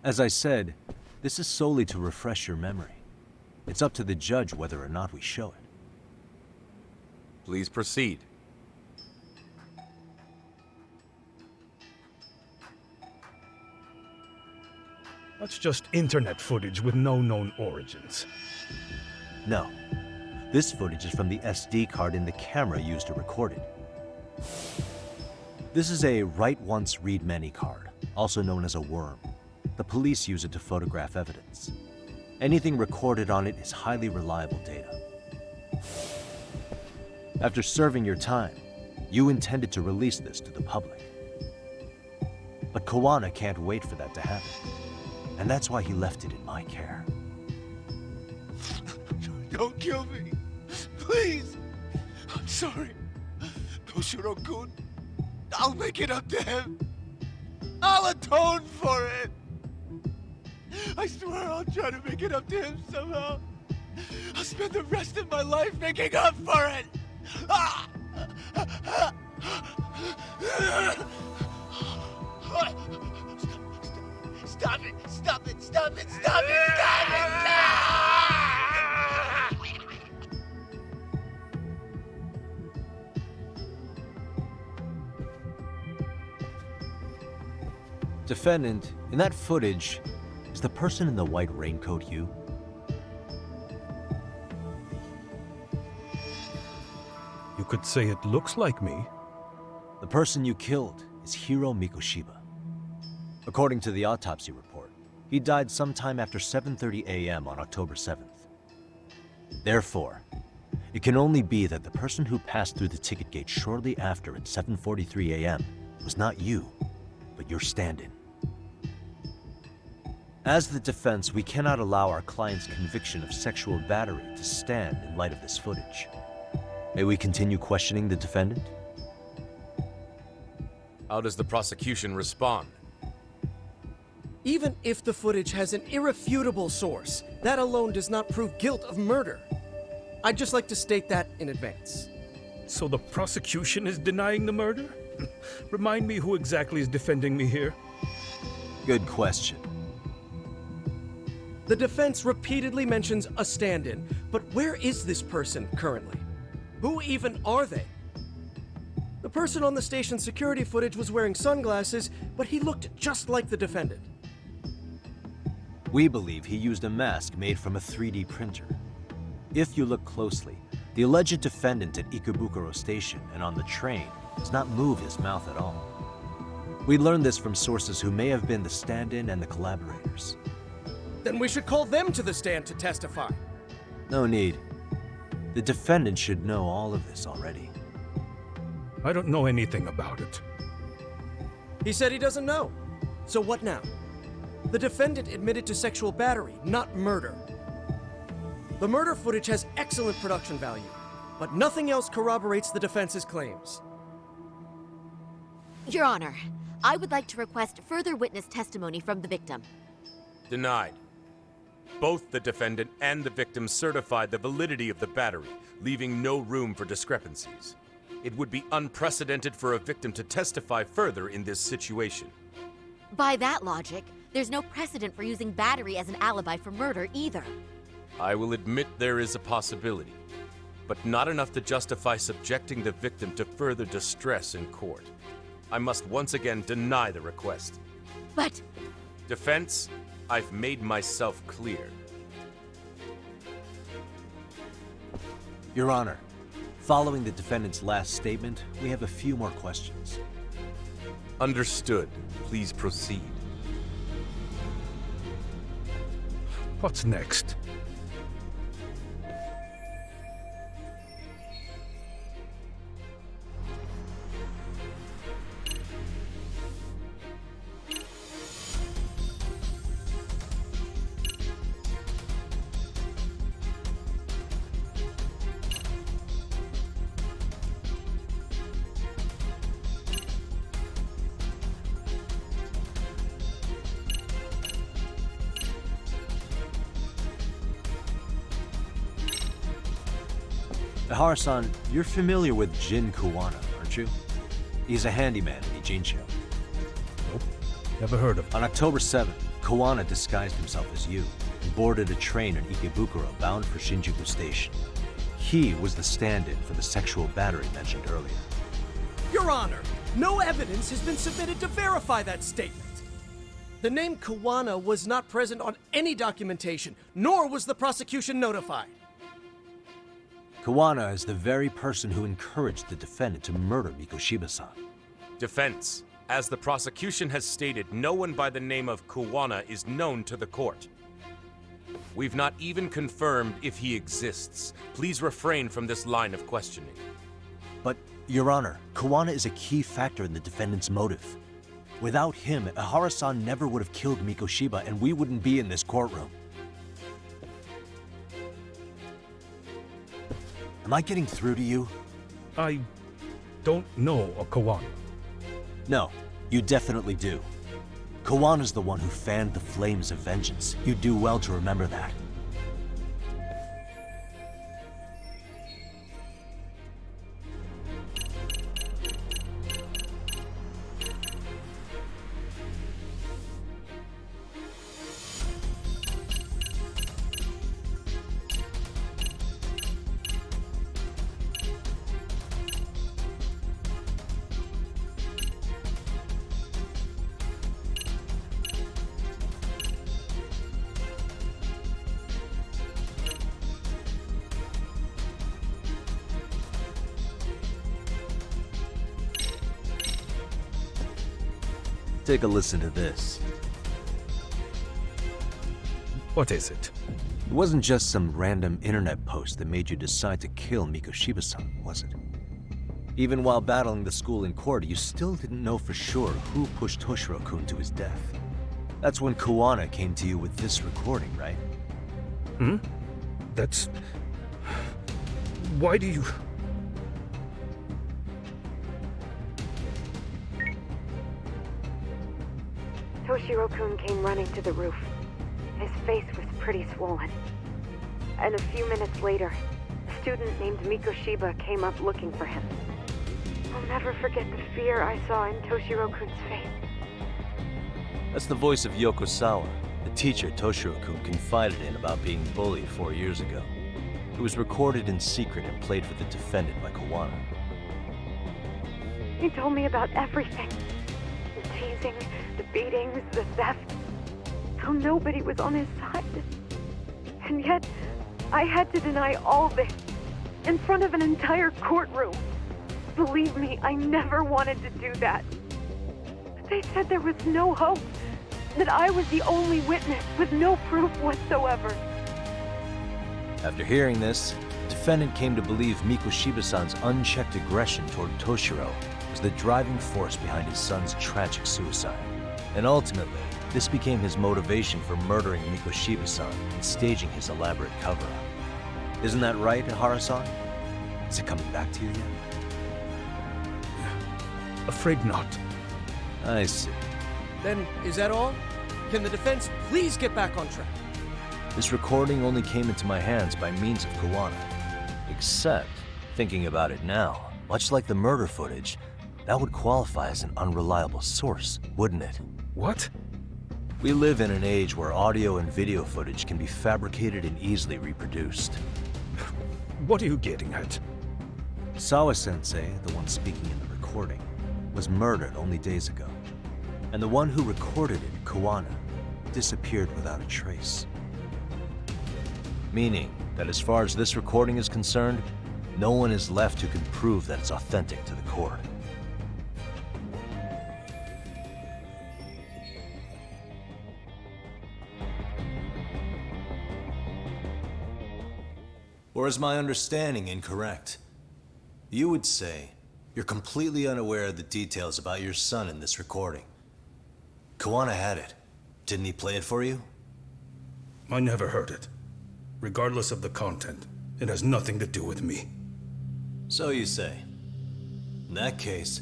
As I said, this is solely to refresh your memory. It's up to the judge whether or not we show it. Please proceed. That's just internet footage with no known origins. No. This footage is from the SD card in the camera used to record it. This is a write once, read many card, also known as a worm. The police use it to photograph evidence. Anything recorded on it is highly reliable data. After serving your time, you intended to release this to the public. But Kawana can't wait for that to happen. And that's why he left it in my care. Don't kill me. Please. I'm sorry. Toshiro-kun. I'll make it up to him. I'll atone for it. I swear I'll try to make it up to him somehow. I'll spend the rest of my life making up for it. Stop it! Stop it! Stop it! Stop it! Stop it! Defendant, in that footage, is the person in the white raincoat you? You could say it looks like me. The person you killed is Hiro Mikoshiba. According to the autopsy report, he died sometime after 7:30 a.m. on October 7th. Therefore, it can only be that the person who passed through the ticket gate shortly after at 7:43 a.m. was not you, but your stand-in. As the defense, we cannot allow our client's conviction of sexual battery to stand in light of this footage. May we continue questioning the defendant? How does the prosecution respond? Even if the footage has an irrefutable source, that alone does not prove guilt of murder. I'd just like to state that in advance. So the prosecution is denying the murder? Remind me who exactly is defending me here? Good question. The defense repeatedly mentions a stand-in, but where is this person currently? Who even are they? The person on the station security footage was wearing sunglasses, but he looked just like the defendant. We believe he used a mask made from a 3D printer. If you look closely, the alleged defendant at Ikebukuro Station and on the train does not move his mouth at all. We learned this from sources who may have been the stand-in and the collaborators. Then we should call them to the stand to testify. No need. The defendant should know all of this already. I don't know anything about it. He said he doesn't know. So what now? The defendant admitted to sexual battery, not murder. The murder footage has excellent production value, but nothing else corroborates the defense's claims. Your Honor, I would like to request further witness testimony from the victim. Denied. Both the defendant and the victim certified the validity of the battery, leaving no room for discrepancies. It would be unprecedented for a victim to testify further in this situation. By that logic, there's no precedent for using battery as an alibi for murder either. I will admit there is a possibility, but not enough to justify subjecting the victim to further distress in court. I must once again deny the request. But... Defense, I've made myself clear. Your Honor, following the defendant's last statement, we have a few more questions. Understood. Please proceed. What's next? Ihara-san, you're familiar with Jin Kuwana, aren't you? He's a handyman in Ijincho. Nope, never heard of him. On October 7th, Kuwana disguised himself as you and boarded a train in Ikebukuro bound for Shinjuku Station. He was the stand-in for the sexual battery mentioned earlier. Your Honor, no evidence has been submitted to verify that statement. The name Kuwana was not present on any documentation, nor was the prosecution notified. Kuwana is the very person who encouraged the defendant to murder Mikoshiba-san. Defense. As the prosecution has stated, no one by the name of Kuwana is known to the court. We've not even confirmed if he exists. Please refrain from this line of questioning. But, Your Honor, Kuwana is a key factor in the defendant's motive. Without him, Ihara-san never would have killed Mikoshiba and we wouldn't be in this courtroom. Am I getting through to you? I don't know a Kuwana. No, you definitely do. Kawana's the one who fanned the flames of vengeance. You do well to remember that. Take a listen to this. What is it? It wasn't just some random internet post that made you decide to kill Mikoshiba-san, was it? Even while battling the school in court, you still didn't know for sure who pushed Toshiro-kun to his death. That's when Kuwana came to you with this recording, right? Hmm? That's... Why do you... Toshiro-kun came running to the roof. His face was pretty swollen. And a few minutes later, a student named Mikoshiba came up looking for him. I'll never forget the fear I saw in Toshiro-kun's face. That's the voice of Yokosawa, the teacher Toshiro-kun confided in about being bullied 4 years ago. It was recorded in secret and played for the defendant by Kuwana. He told me about everything. The teasing, the beatings, the theft. How nobody was on his side. And yet, I had to deny all this in front of an entire courtroom. Believe me, I never wanted to do that. But they said there was no hope, that I was the only witness with no proof whatsoever. After hearing this, the defendant came to believe Mikoshiba-san's unchecked aggression toward Toshiro was the driving force behind his son's tragic suicide. And ultimately, this became his motivation for murdering Mikoshiba-san and staging his elaborate cover-up. Isn't that right, Ihara-san? Is it coming back to you yet? Afraid not. I see. Then, is that all? Can the defense please get back on track? This recording only came into my hands by means of Kuwana. Except, thinking about it now, much like the murder footage, that would qualify as an unreliable source, wouldn't it? What? We live in an age where audio and video footage can be fabricated and easily reproduced. What are you getting at? Sawa-sensei, the one speaking in the recording, was murdered only days ago. And the one who recorded it, Kuwana, disappeared without a trace. Meaning that as far as this recording is concerned, no one is left who can prove that it's authentic to the court. Or is my understanding incorrect? You would say you're completely unaware of the details about your son in this recording. Kawana had it. Didn't he play it for you? I never heard it. Regardless of the content, it has nothing to do with me. So you say. In that case,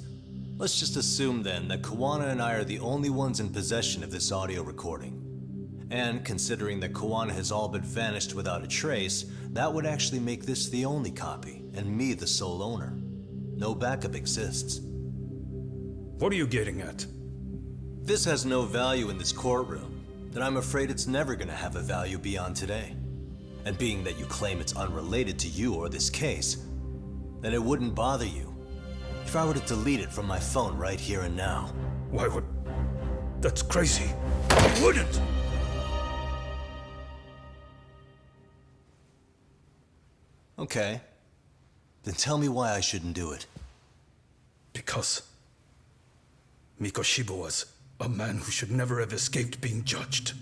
let's just assume then that Kawana and I are the only ones in possession of this audio recording. And considering that Kawana has all but vanished without a trace, that would actually make this the only copy, and me the sole owner. No backup exists. What are you getting at? This has no value in this courtroom, then I'm afraid it's never gonna have a value beyond today. And being that you claim it's unrelated to you or this case, then it wouldn't bother you if I were to delete it from my phone right here and now. Why would... That's crazy. I wouldn't! Okay. Then tell me why I shouldn't do it. Because Mikoshiba was a man who should never have escaped being judged.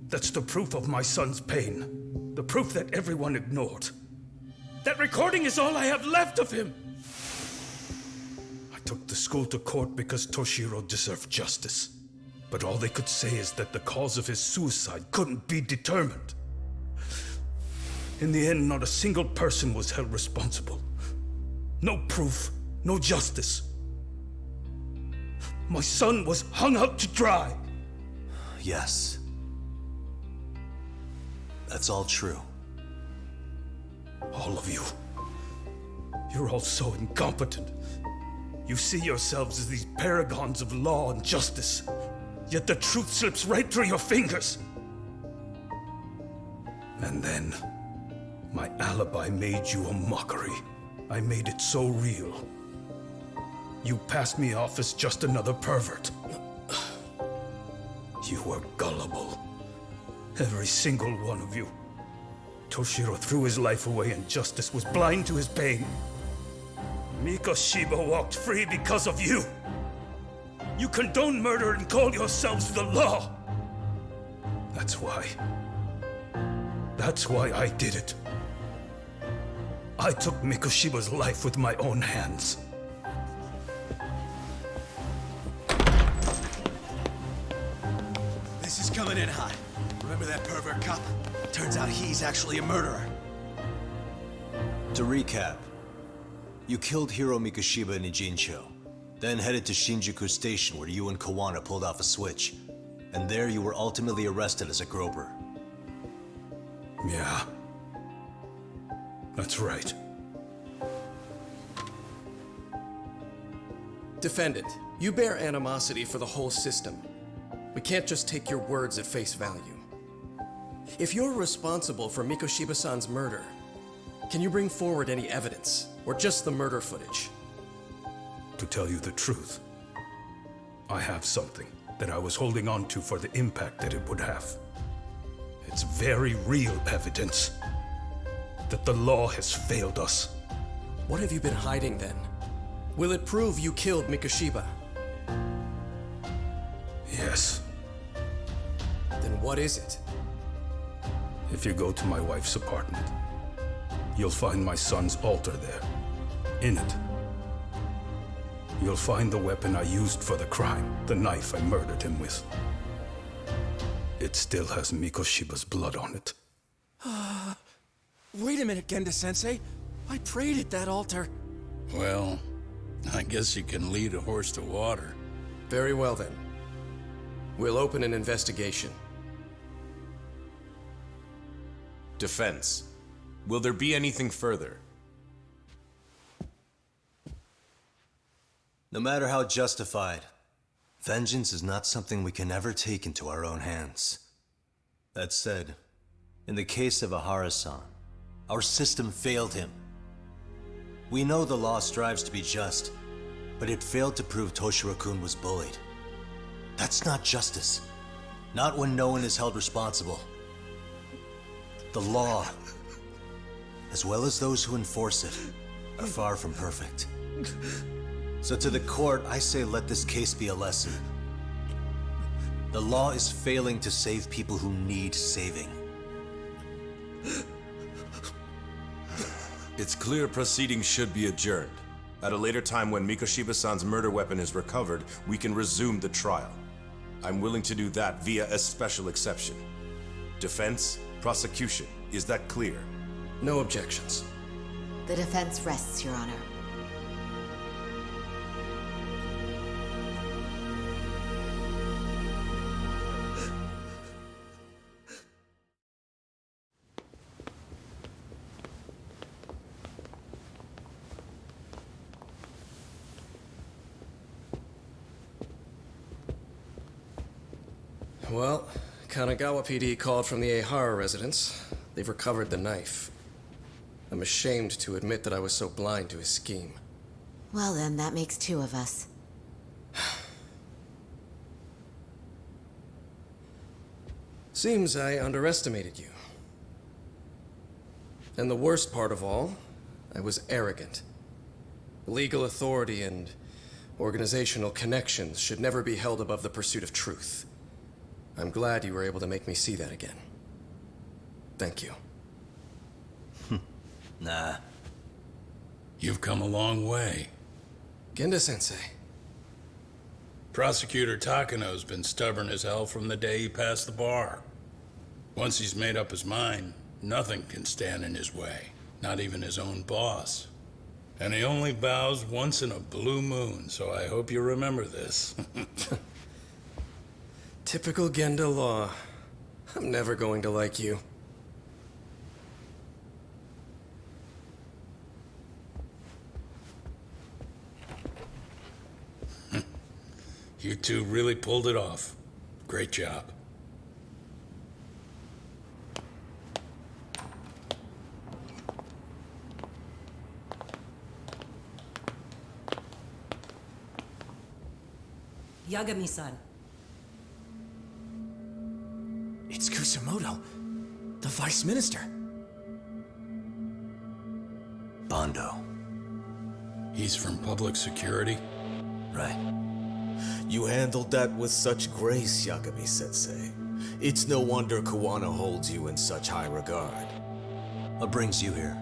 That's the proof of my son's pain. The proof that everyone ignored. That recording is all I have left of him! I took the school to court because Toshiro deserved justice. But all they could say is that the cause of his suicide couldn't be determined. In the end, not a single person was held responsible. No proof, no justice. My son was hung out to dry. Yes. That's all true. All of you. You're all so incompetent. You see yourselves as these paragons of law and justice. Yet the truth slips right through your fingers. And then, my alibi made you a mockery. I made it so real. You passed me off as just another pervert. You were gullible. Every single one of you. Toshiro threw his life away and justice was blind to his pain. Mikoshiba walked free because of you. You condone murder and call yourselves the law. That's why I did it. I took Mikoshiba's life with my own hands. This is coming in hot. Remember that pervert cop? Turns out he's actually a murderer. To recap, you killed Hiro Mikoshiba in Ijincho, then headed to Shinjuku Station where you and Kawana pulled off a switch. And there you were ultimately arrested as a groper. Yeah. That's right. Defendant, you bear animosity for the whole system. We can't just take your words at face value. If you're responsible for Mikoshiba-san's murder, can you bring forward any evidence, or just the murder footage? To tell you the truth, I have something that I was holding on to for the impact that it would have. It's very real evidence that the law has failed us. What have you been hiding then? Will it prove you killed Mikoshiba? Yes. Then what is it? If you go to my wife's apartment, you'll find my son's altar there. In it, you'll find the weapon I used for the crime, the knife I murdered him with. It still has Mikoshiba's blood on it. Wait a minute, Genda-sensei. I prayed at that altar. Well, I guess you can lead a horse to water. Very well then. We'll open an investigation. Defense. Will there be anything further? No matter how justified, vengeance is not something we can ever take into our own hands. That said, in the case of Ahara-san, our system failed him. We know the law strives to be just, but it failed to prove Toshiro-kun was bullied. That's not justice. Not when no one is held responsible. The law as well as those who enforce it, are far from perfect. So to the court, I say let this case be a lesson. The law is failing to save people who need saving. It's clear proceedings should be adjourned. At a later time when Mikoshiba-san's murder weapon is recovered, we can resume the trial. I'm willing to do that via a special exception. Defense, prosecution, is that clear? No objections. The defense rests, Your Honor. Well, Kanagawa PD called from the Ehara residence. They've recovered the knife. I'm ashamed to admit that I was so blind to his scheme. Well then, that makes two of us. Seems I underestimated you. And the worst part of all, I was arrogant. Legal authority and organizational connections should never be held above the pursuit of truth. I'm glad you were able to make me see that again. Thank you. Nah. You've come a long way. Genda-sensei. Prosecutor Takano's been stubborn as hell from the day he passed the bar. Once he's made up his mind, nothing can stand in his way, not even his own boss. And he only bows once in a blue moon, so I hope you remember this. Typical Genda law. I'm never going to like you. You two really pulled it off. Great job. Yagami-san. It's Kusumoto, the Vice Minister. Bondo. He's from public security? Right. You handled that with such grace, Yagami-sensei. It's no wonder Kuwana holds you in such high regard. What brings you here?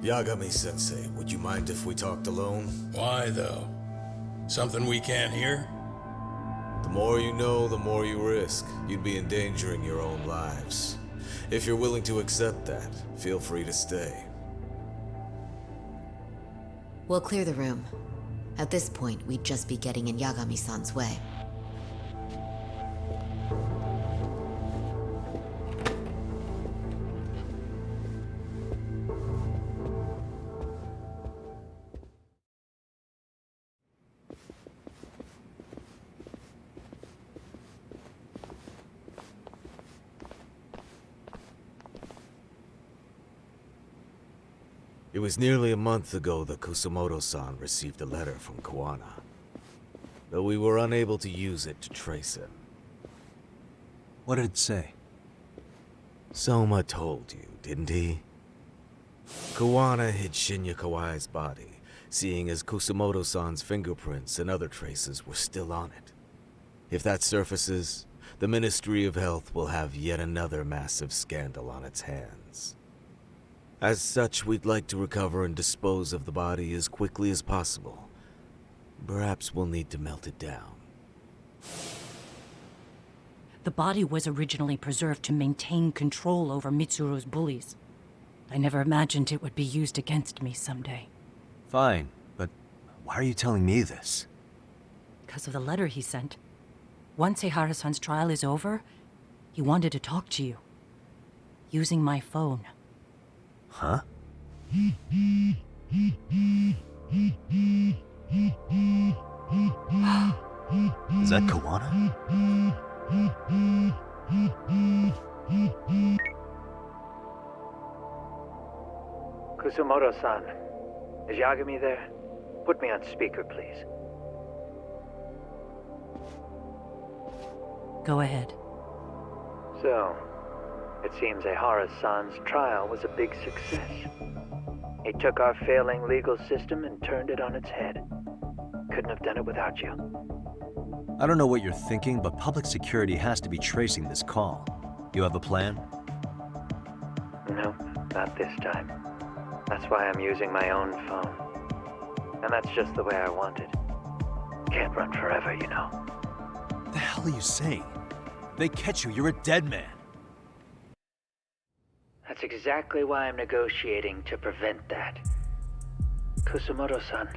Yagami-sensei, would you mind if we talked alone? Why, though? Something we can't hear? The more you know, the more you risk. You'd be endangering your own lives. If you're willing to accept that, feel free to stay. We'll clear the room. At this point, we'd just be getting in Yagami-san's way. It was nearly a month ago that Kusumoto-san received a letter from Kuwana, though we were unable to use it to trace him. What did it say? Soma told you, didn't he? Kuwana hid Shinya Kawai's body, seeing as Kusumoto-san's fingerprints and other traces were still on it. If that surfaces, the Ministry of Health will have yet another massive scandal on its hands. As such, we'd like to recover and dispose of the body as quickly as possible. Perhaps we'll need to melt it down. The body was originally preserved to maintain control over Mitsuru's bullies. I never imagined it would be used against me someday. Fine, but why are you telling me this? Because of the letter he sent. Once Ehara-san's trial is over, he wanted to talk to you. Using my phone. Huh? Is that Kuwana? Kusumoto-san, is Yagami there? Put me on speaker, please. Go ahead. So, It seems Ehara-san's trial was a big success. He took our failing legal system and turned it on its head. Couldn't have done it without you. I don't know what you're thinking, but public security has to be tracing this call. You have a plan? No, not this time. That's why I'm using my own phone. And that's just the way I want it. Can't run forever, you know. What the hell are you saying? If they catch you, you're a dead man. That's exactly why I'm negotiating to prevent that. Kusumoto-san.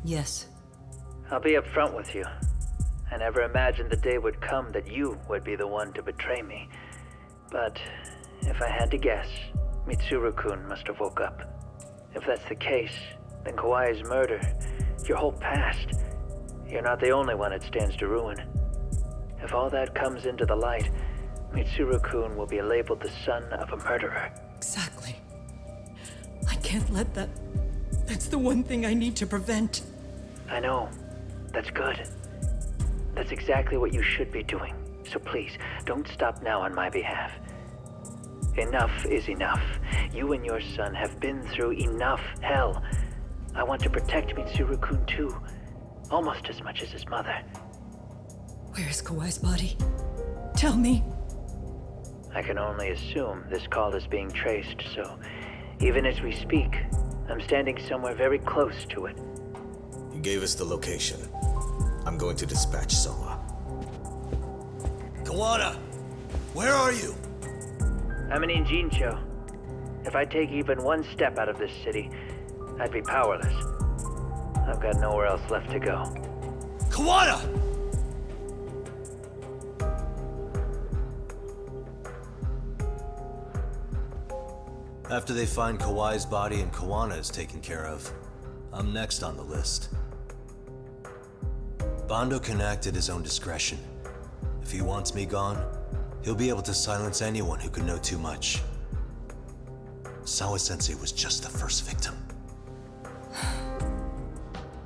Yes. I'll be upfront with you. I never imagined the day would come that you would be the one to betray me. But if I had to guess, Mitsuru-kun must have woke up. If that's the case, then Kawai's murder, your whole past, you're not the only one it stands to ruin. If all that comes into the light, Mitsuru-kun will be labeled the son of a murderer. Exactly. I can't let that... That's the one thing I need to prevent. I know. That's good. That's exactly what you should be doing. So please, don't stop now on my behalf. Enough is enough. You and your son have been through enough hell. I want to protect Mitsuru-kun too. Almost as much as his mother. Where is Kawai's body? Tell me. I can only assume this call is being traced, so even as we speak, I'm standing somewhere very close to it. He gave us the location. I'm going to dispatch Soma. Kawana! Where are you? I'm in Injincho. If I take even one step out of this city, I'd be powerless. I've got nowhere else left to go. Kawana! After they find Kawai's body and Kawana is taken care of, I'm next on the list. Bando can act at his own discretion. If he wants me gone, he'll be able to silence anyone who could know too much. Sawa-sensei was just the first victim.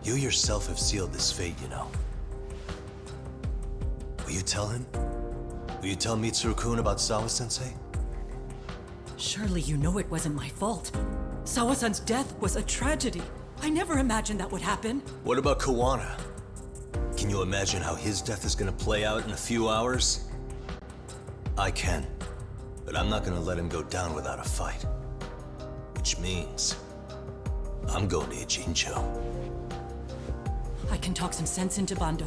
You yourself have sealed this fate, you know. Will you tell him? Will you tell Mitsuru-kun about Sawa-sensei? Surely you know it wasn't my fault. Sawa-san's death was a tragedy. I never imagined that would happen. What about Kawana? Can you imagine how his death is gonna play out in a few hours? I can, but I'm not gonna let him go down without a fight. Which means, I'm going to Ijincho. I can talk some sense into Bando.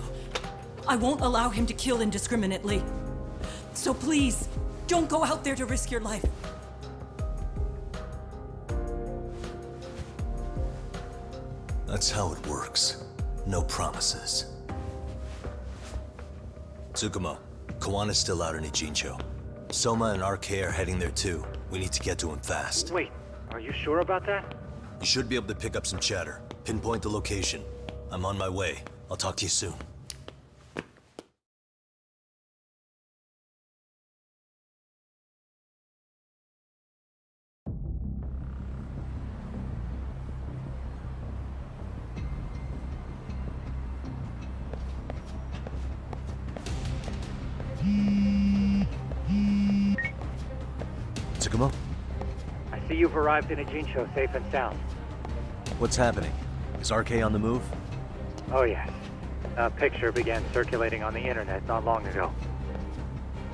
I won't allow him to kill indiscriminately. So please, don't go out there to risk your life. That's how it works. No promises. Tsukumo, Kawana's still out in Ijincho. Soma and RK are heading there too. We need to get to him fast. Wait, are you sure about that? You should be able to pick up some chatter. Pinpoint the location. I'm on my way. I'll talk to you soon. Tsukumo? I see you've arrived in Ijincho safe and sound. What's happening? Is RK on the move? Oh yes. A picture began circulating on the internet not long ago.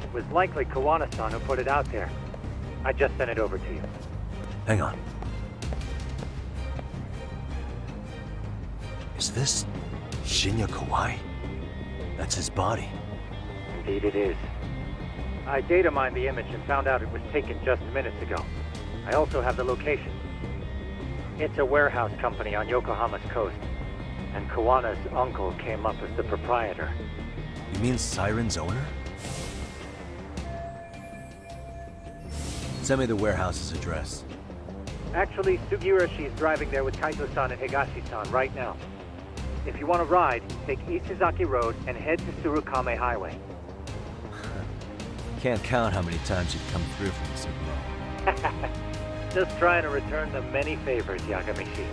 It was likely Kawana-san who put it out there. I just sent it over to you. Hang on. Is this Shinya Kawai? That's his body. Indeed it is. I data mined the image and found out it was taken just minutes ago. I also have the location. It's a warehouse company on Yokohama's coast, and Kawana's uncle came up as the proprietor. You mean Siren's owner? Send me the warehouse's address. Actually, Sugiurashi is driving there with Kaito-san and Higashi-san right now. If you want to ride, take Isizaki Road and head to Tsurukame Highway. Can't count how many times you've come through for me, Tsukumo. Just trying to return the many favors, Yagamishi.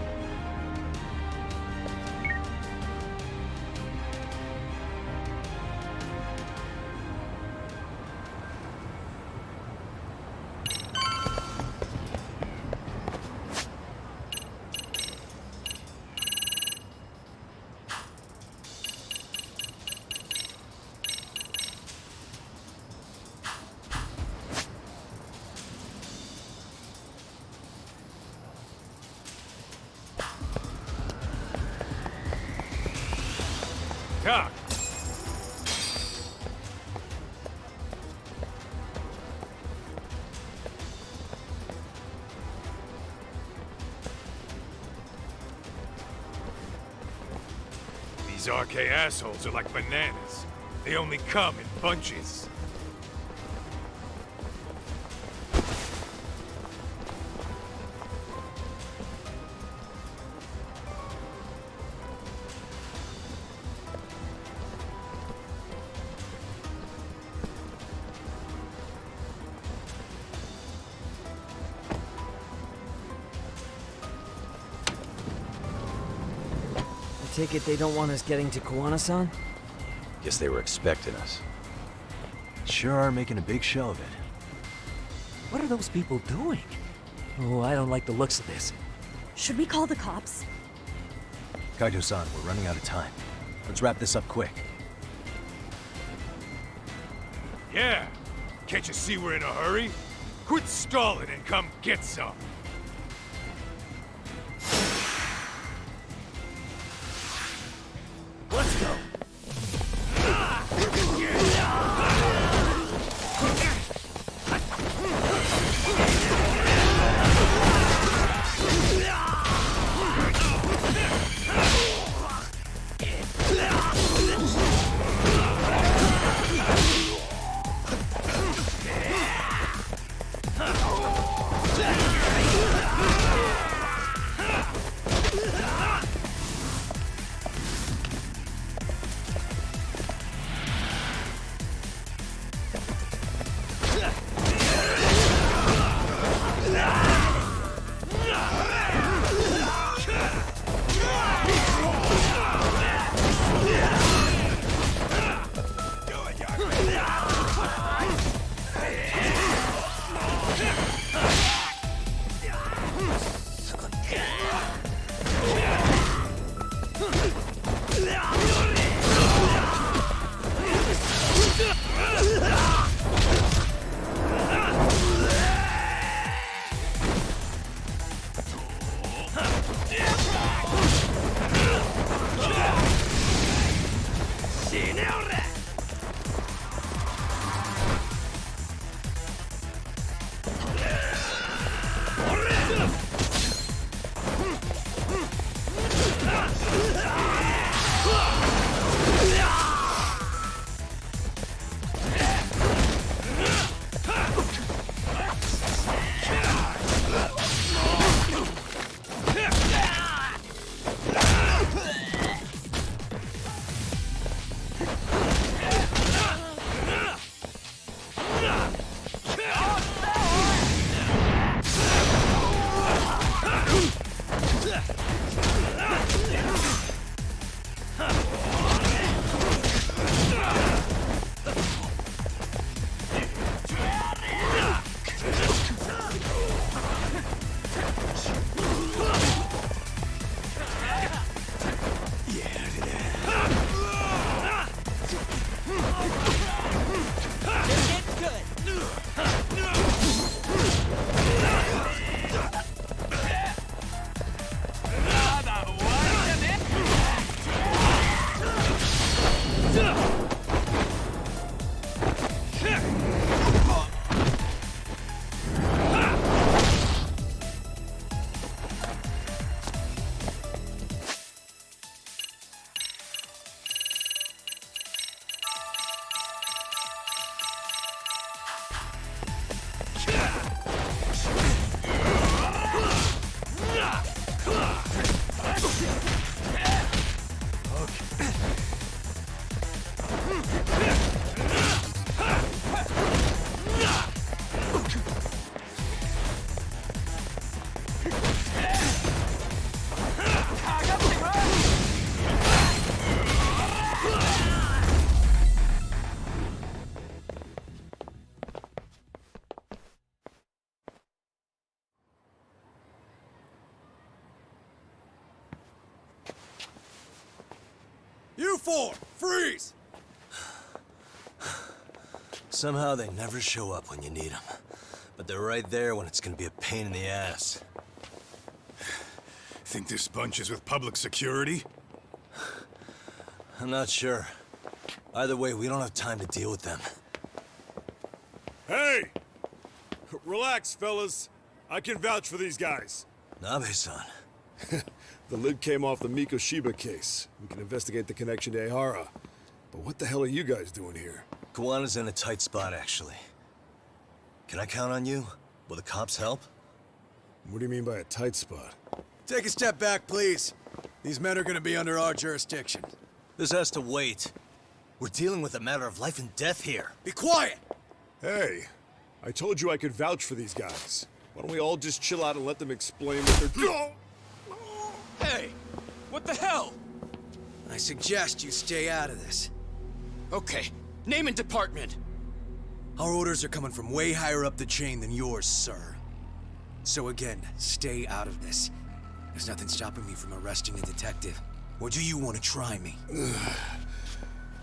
These RK assholes are like bananas. They only come in bunches. I take it they don't want us getting to Kuwana-san? Guess they were expecting us. Sure are making a big show of it. What are those people doing? Oh, I don't like the looks of this. Should we call the cops? Kaito-san, we're running out of time. Let's wrap this up quick. Yeah! Can't you see we're in a hurry? Quit stalling and come get some! Let's go! You four, freeze! Somehow they never show up when you need them. But they're right there when it's gonna be a pain in the ass. Think this bunch is with public security? I'm not sure. Either way, we don't have time to deal with them. Hey! Relax, fellas. I can vouch for these guys. Nabe-san. The lid came off the Mikoshiba case. We can investigate the connection to Ehara. But what the hell are you guys doing here? Kawana's in a tight spot, actually. Can I count on you? Will the cops help? What do you mean by a tight spot? Take a step back, please. These men are gonna be under our jurisdiction. This has to wait. We're dealing with a matter of life and death here. Be quiet! Hey, I told you I could vouch for these guys. Why don't we all just chill out and let them explain what they're doing? Hey! What the hell? I suggest you stay out of this. Okay, name and department. Our orders are coming from way higher up the chain than yours, sir. So again, stay out of this. There's nothing stopping me from arresting a detective. Or do you want to try me?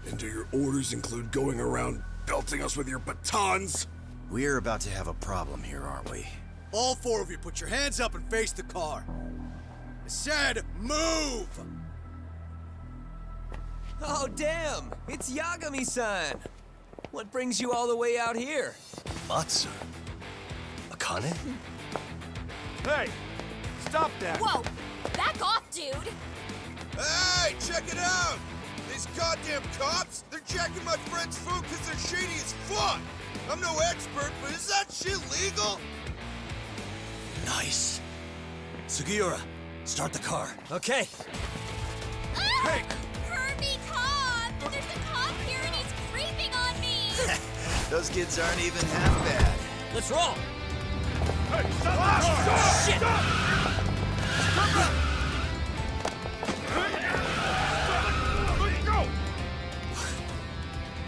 And do your orders include going around belting us with your batons? We're about to have a problem here, aren't we? All four of you, put your hands up and face the car. I said, move! Oh, damn! It's Yagami-san! What brings you all the way out here? Matsu? Akane? Hey! Stop that! Whoa! Back off, dude! Hey, check it out! These goddamn cops, they're checking my friend's food because they're shady as fuck! I'm no expert, but is that shit legal? Nice. Sugiura, start the car. Okay. Hey! Herbie cop! There's a cop here and he's creeping on me! Those kids aren't even half bad. Let's roll! Hey, stop the car! Shit! Let's go!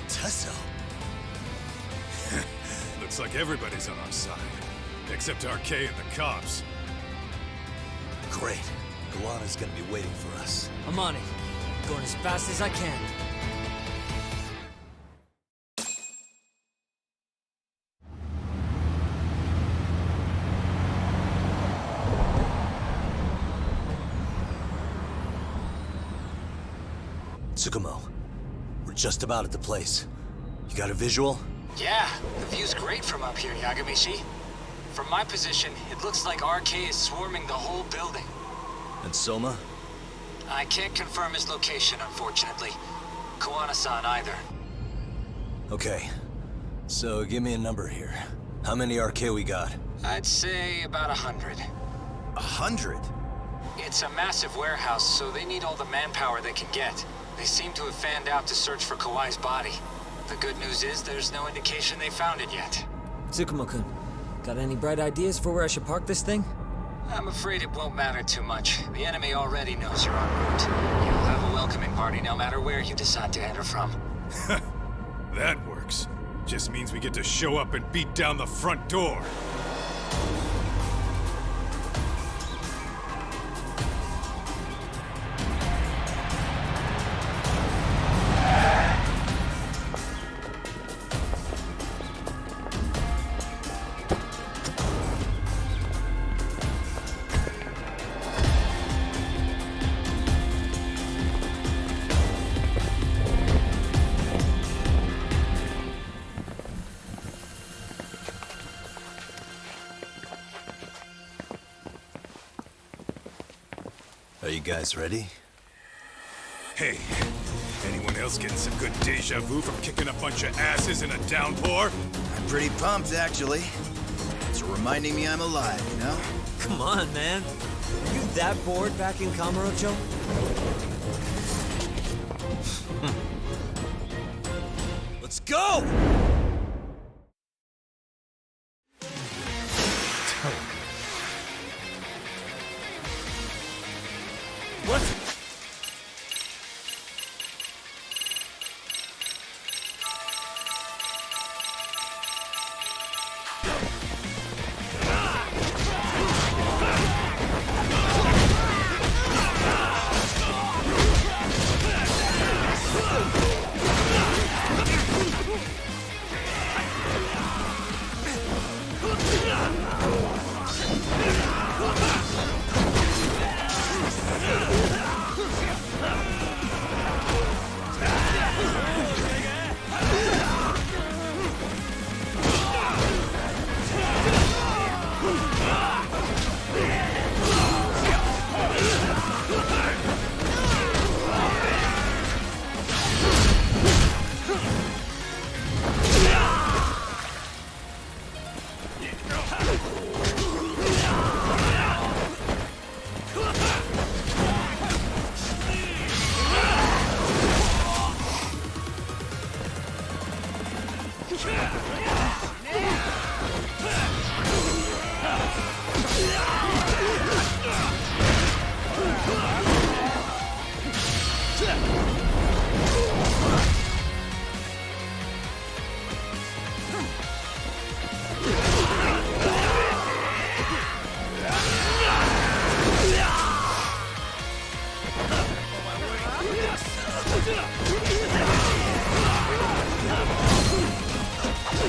Tesso. Looks like everybody's on our side. Except RK and the cops. Great. Kawana's gonna be waiting for us. I'm on it. Going as fast as I can. Tsukumo, we're just about at the place. You got a visual? Yeah, the view's great from up here, Yagamishi. From my position, it looks like RK is swarming the whole building. And Soma? I can't confirm his location, unfortunately. Kawana-san either. Okay. So give me a number here. How many RK we got? I'd say about 100. 100? It's a massive warehouse, so they need all the manpower they can get. They seem to have fanned out to search for Kawai's body. The good news is there's no indication they found it yet. Tsukumo-kun, got any bright ideas for where I should park this thing? I'm afraid it won't matter too much. The enemy already knows you're en route. You'll have a welcoming party no matter where you decide to enter from. That works. Just means we get to show up and beat down the front door. Are you guys ready? Hey, anyone else getting some good deja vu from kicking a bunch of asses in a downpour? I'm pretty pumped, actually. It's reminding me I'm alive, you know? Come on, man. Are you that bored back in Kamurocho? Let's go! What?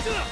Ugh!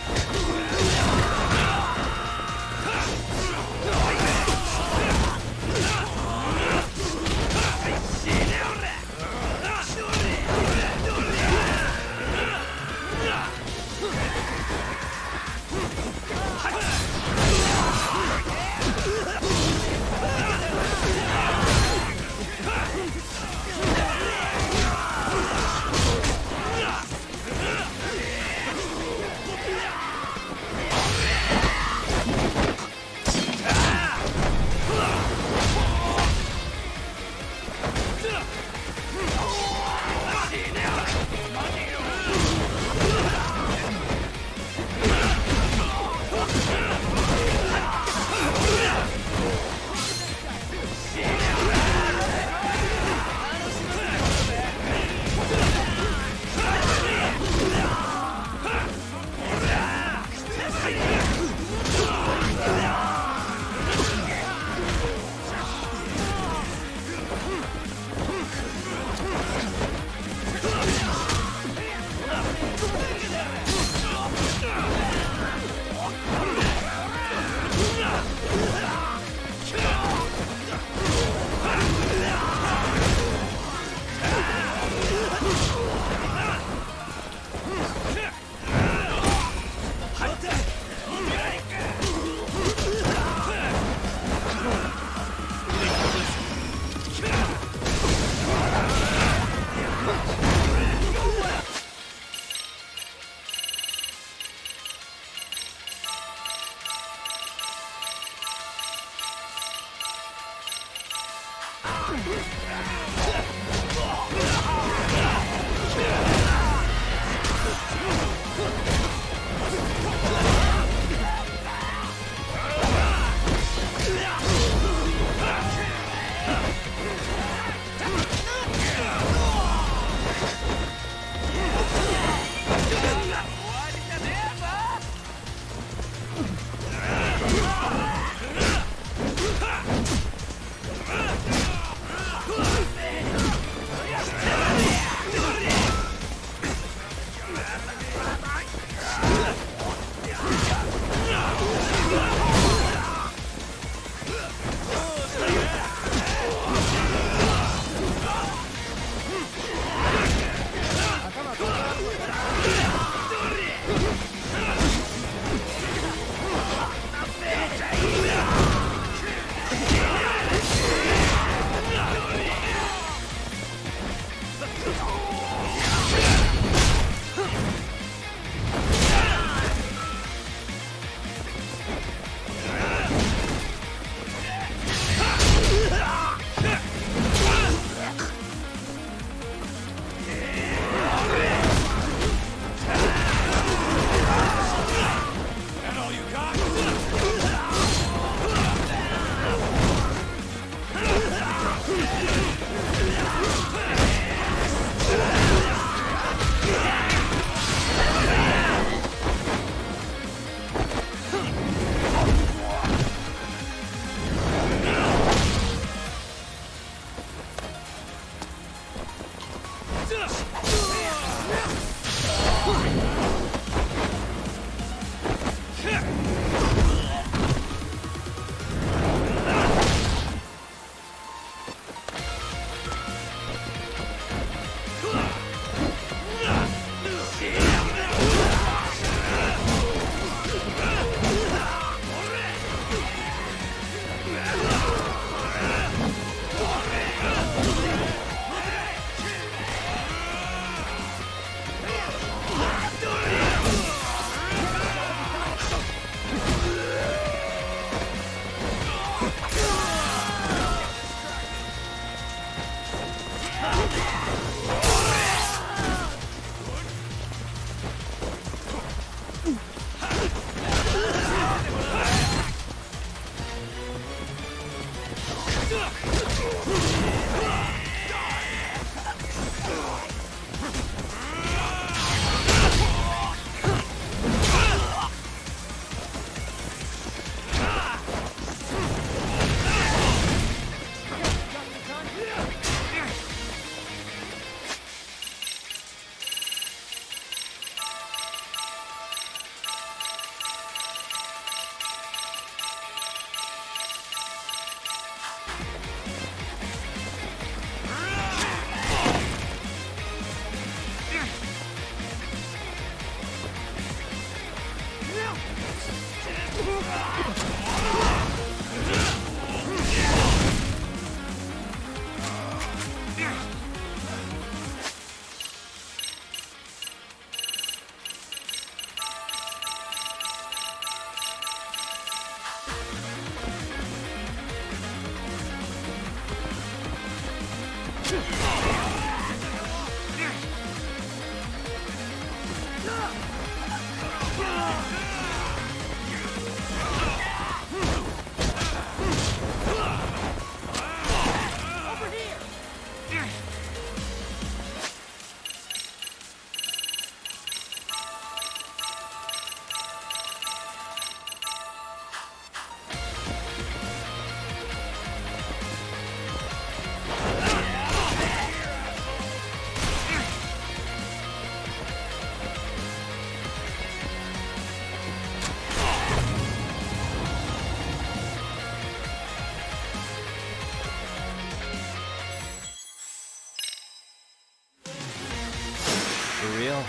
For real?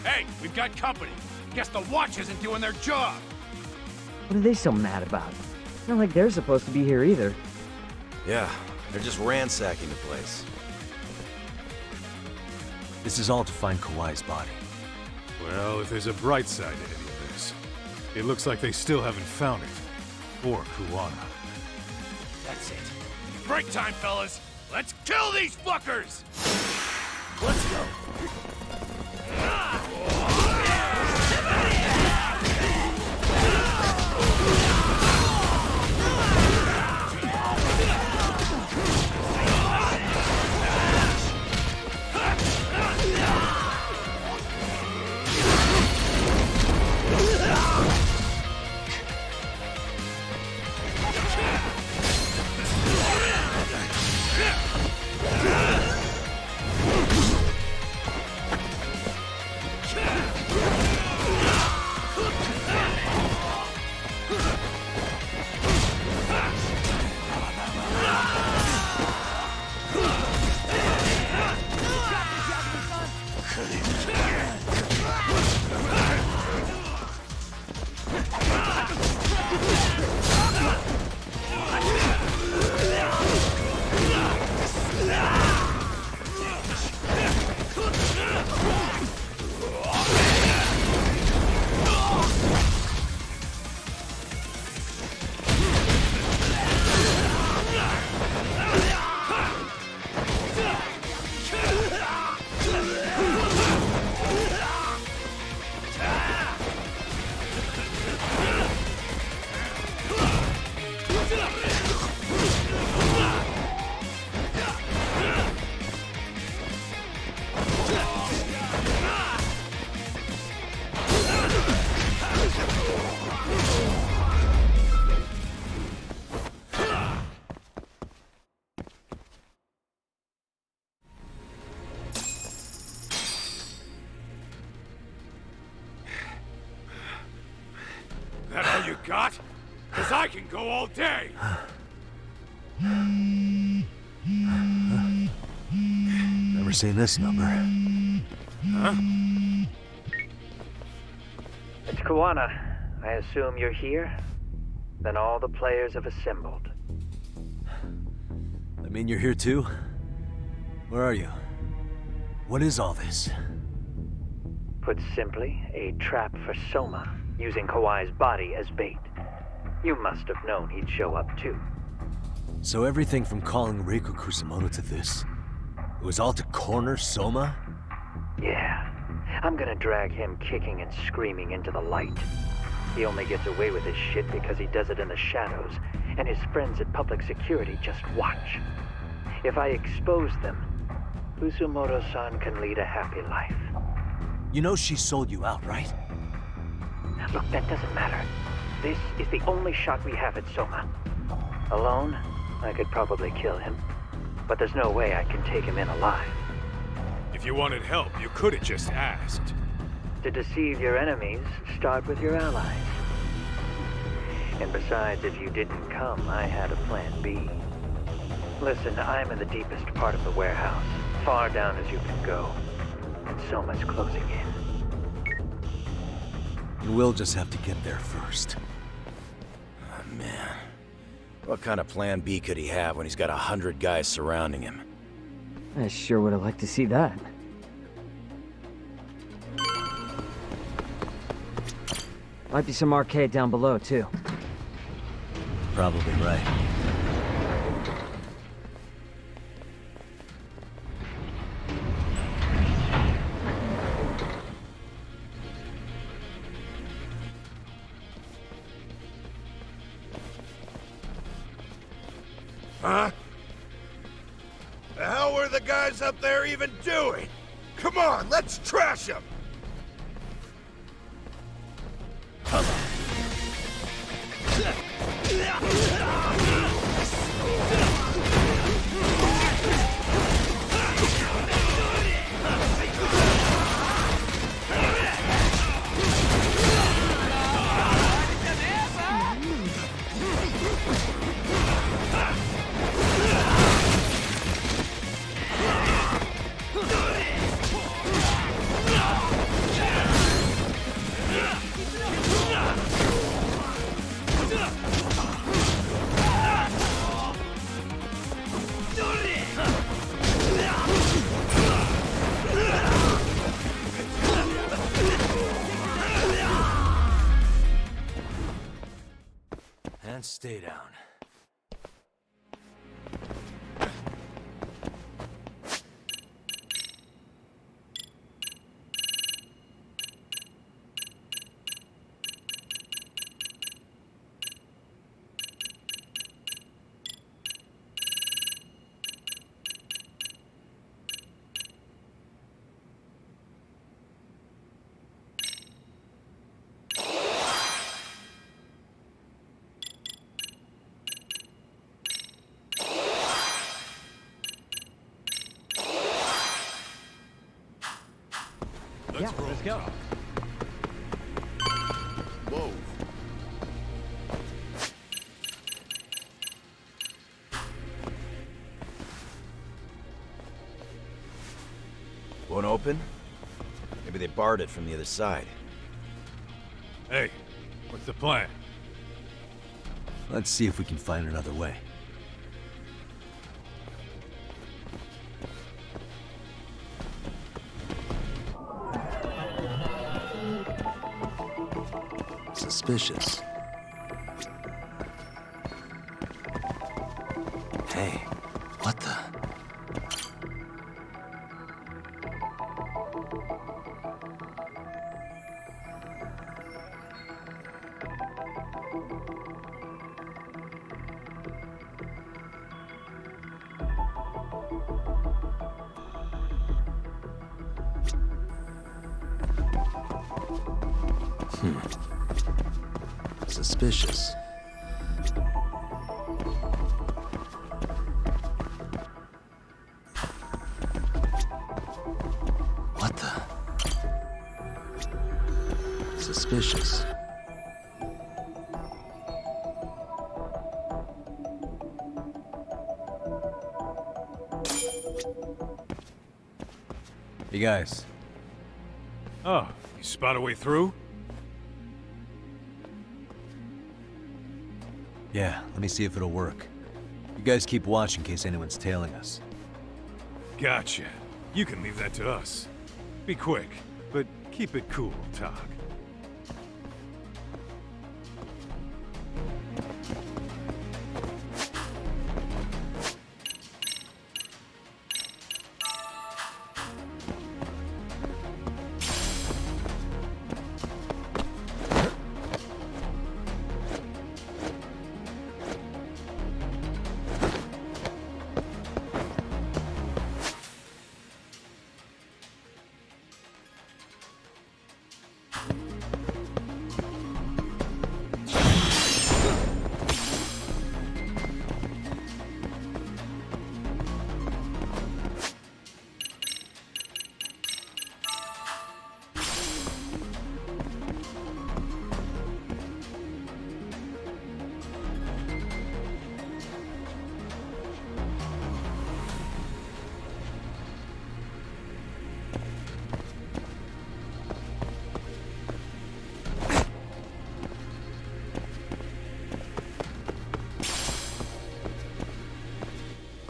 Hey, we've got company. Guess the watch isn't doing their job. What are they so mad about? It's not like they're supposed to be here either. Yeah, they're just ransacking the place. This is all to find Kawhi's body. Well, if there's a bright side to any of this, it looks like they still haven't found it. Or Kuwana. That's it. Break time, fellas. Let's kill these fuckers! Let's go. That all you got? 'Cause I can go all day! Never seen this number. Huh? It's Kuwana. I assume you're here? Then all the players have assembled. I mean, you're here too? Where are you? What is all this? Put simply, a trap for Soma, using Kawhi's body as bait. You must have known he'd show up too. So everything from calling Reiko Kusumoto to this, it was all to corner Soma? Yeah. I'm gonna drag him kicking and screaming into the light. He only gets away with his shit because he does it in the shadows, and his friends at public security just watch. If I expose them, Kusumoto-san can lead a happy life. You know she sold you out, right? Look, that doesn't matter. This is the only shot we have at Soma. Alone, I could probably kill him, but there's no way I can take him in alive. If you wanted help, you could have just asked. To deceive your enemies, start with your allies. And besides, if you didn't come, I had a plan B. Listen, I'm in the deepest part of the warehouse, far down as you can go. And Soma's closing in. And we'll just have to get there first. Oh, man. What kind of plan B could he have when he's got 100 guys surrounding him? I sure would have liked to see that. Might be some arcade down below, too. Probably right. Huh? The hell were the guys up there even doing? Come on, let's trash them! And stay down. Let's go. Whoa. Won't open? Maybe they barred it from the other side. Hey, what's the plan? Let's see if we can find another way. Suspicious. Hey, what the? Suspicious. What the? Suspicious. Hey guys. Oh, you spot a way through? Yeah, let me see if it'll work. You guys keep watch in case anyone's tailing us. Gotcha. You can leave that to us. Be quick, but keep it cool, Tog.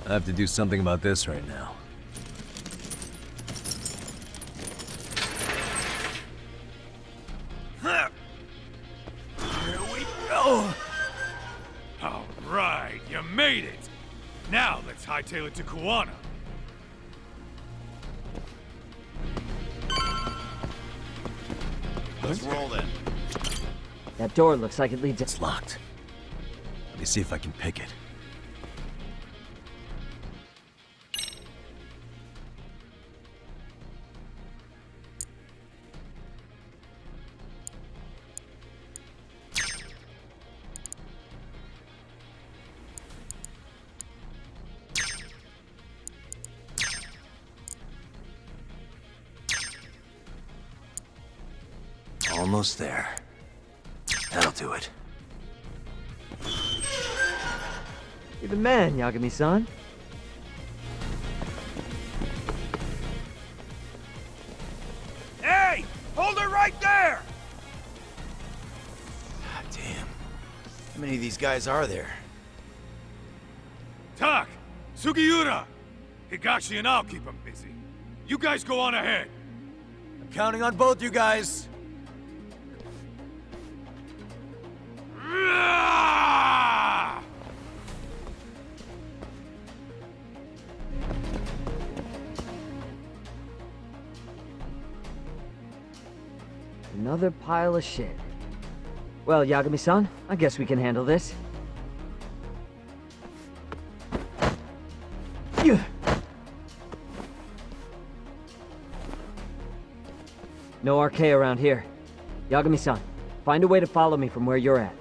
I have to do something about this right now. Here we go! All right, you made it! Now let's hightail it to Kuwana. Let's roll then. That door looks like it leads... It's locked. Let me see if I can pick it. Almost there. That'll do it. You're the man, Yagami-san. Hey! Hold her right there! God damn. How many of these guys are there? Tak! Sugiura! Higashi and I'll keep them busy. You guys go on ahead. I'm counting on both you guys. Ah! Another pile of shit. Well, Yagami-san, I guess we can handle this. No RK around here. Yagami-san, find a way to follow me from where you're at.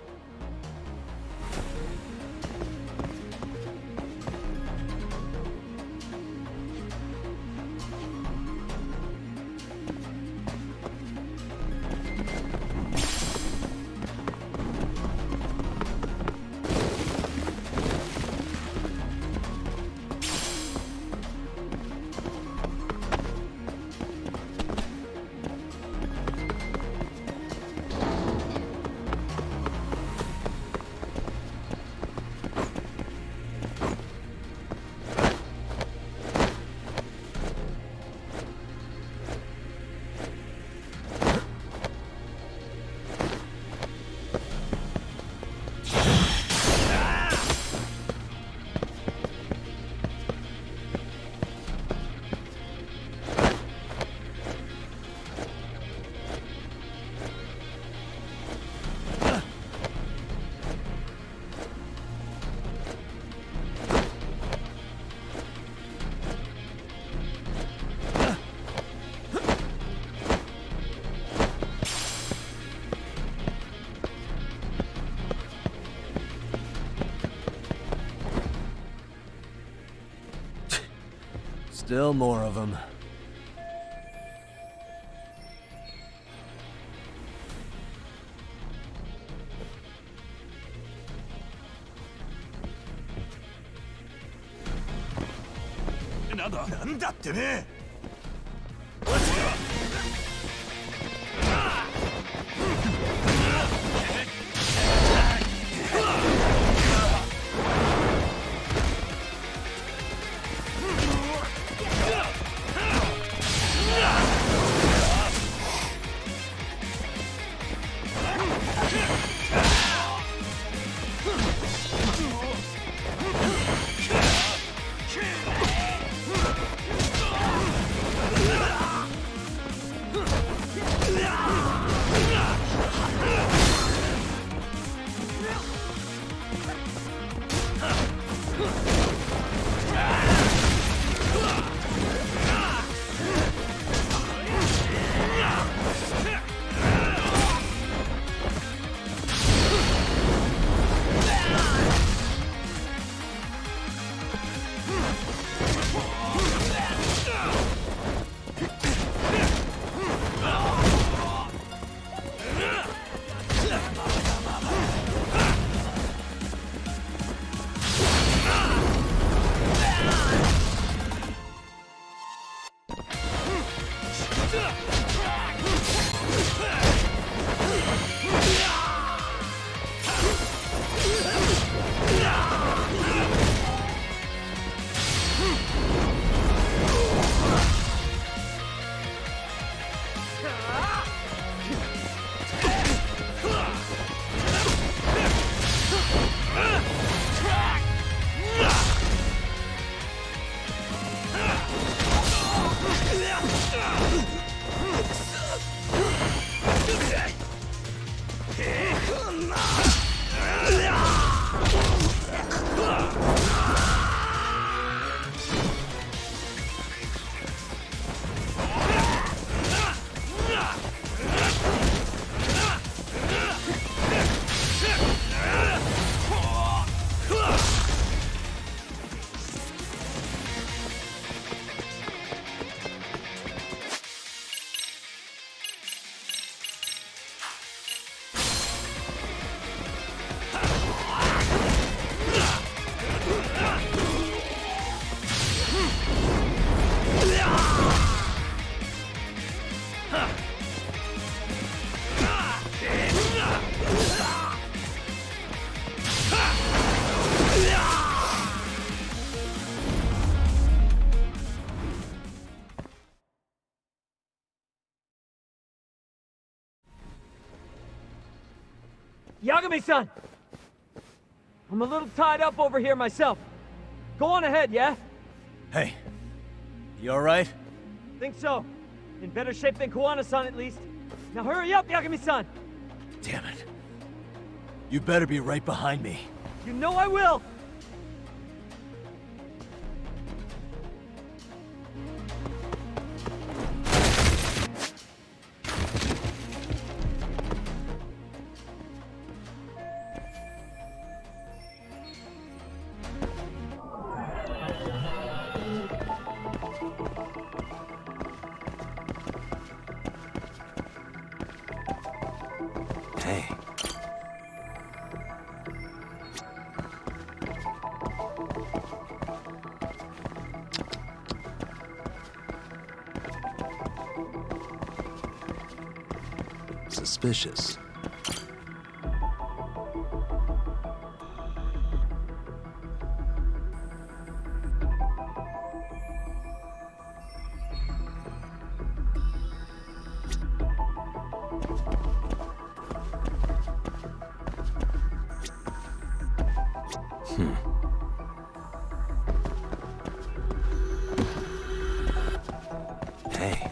Still more of them. Yagami-san! I'm a little tied up over here myself. Go on ahead, yeah? Hey, you alright? Think so. In better shape than Kuwana-san, at least. Now hurry up, Yagami-san! Damn it. You better be right behind me. You know I will! Hey. Suspicious. Hey.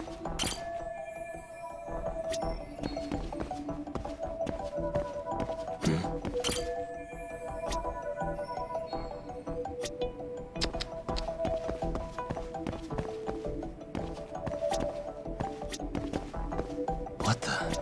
What the?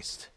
least.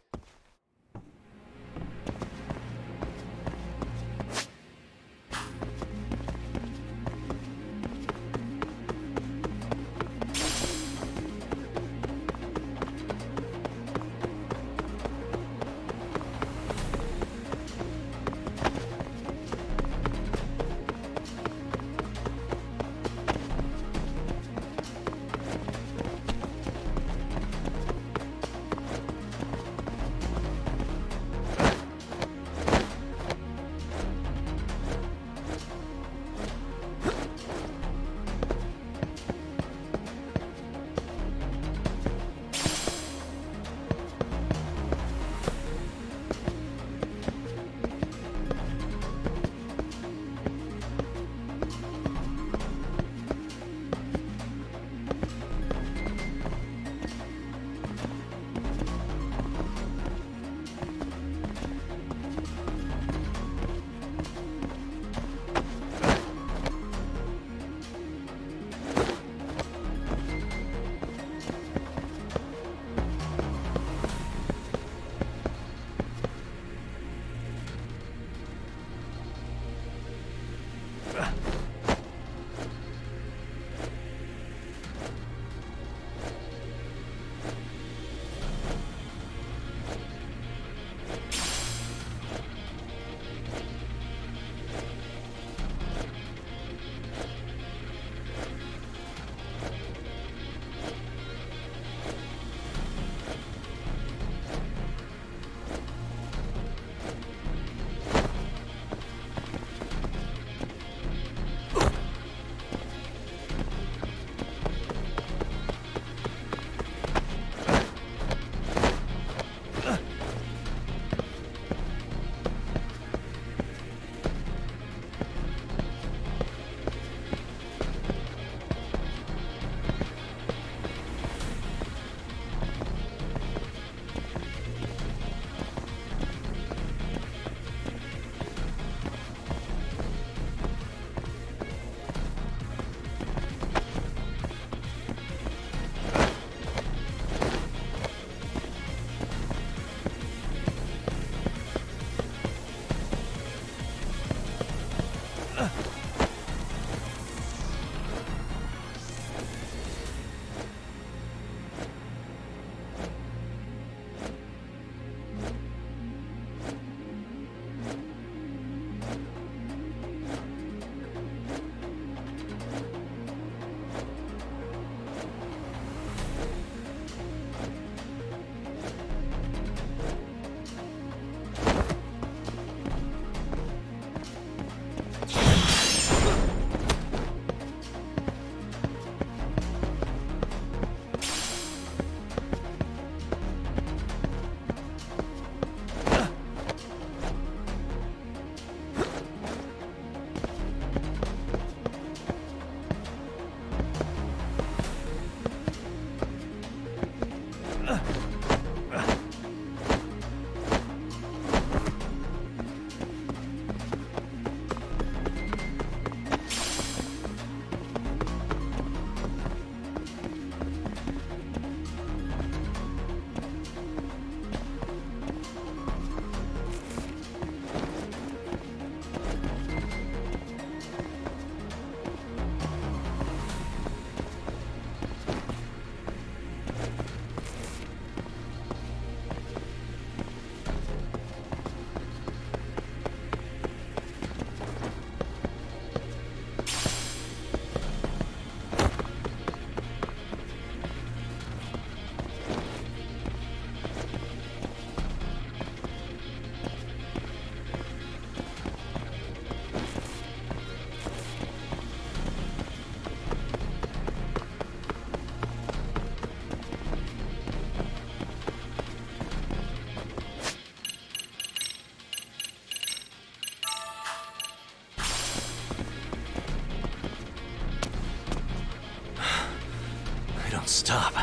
Stop.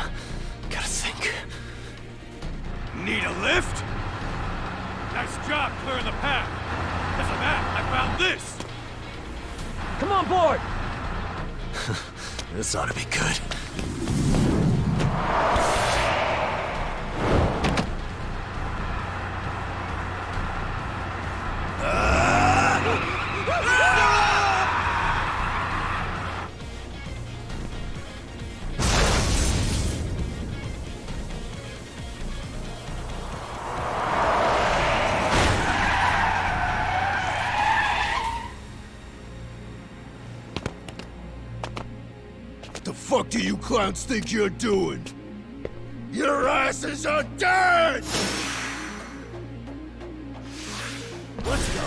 Gotta think. Need a lift? Nice job clearing the path. Because of that, I found this. Come on board! This ought to be good. fuck do you clowns think you're doing? Your asses are dead! Let's go.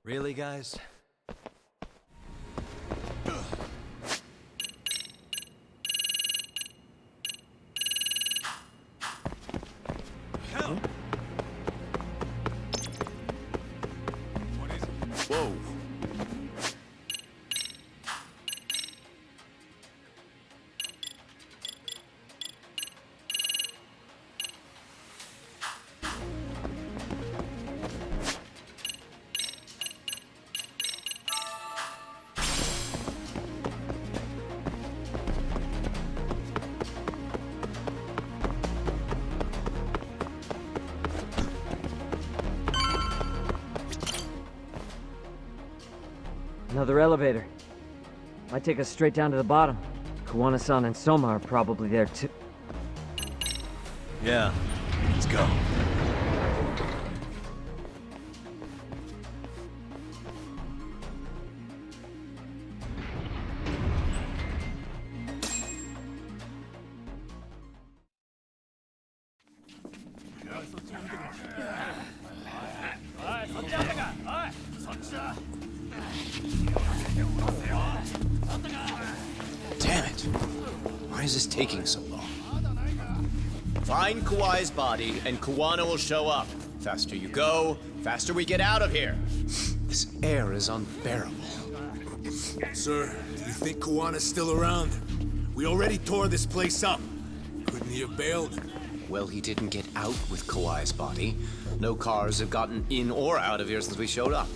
Really, guys? Hell! What is it? Whoa! Another elevator. Might take us straight down to the bottom. Kuwana-san and Soma are probably there too. Yeah, let's go. Damn it! Why is this taking so long? Find Kawai's body, and Kuwana will show up. Faster you go, faster we get out of here. This air is unbearable. Sir, do you think Kawana's still around? We already tore this place up. Couldn't he have bailed? Well, he didn't get out with Kawai's body. No cars have gotten in or out of here since we showed up.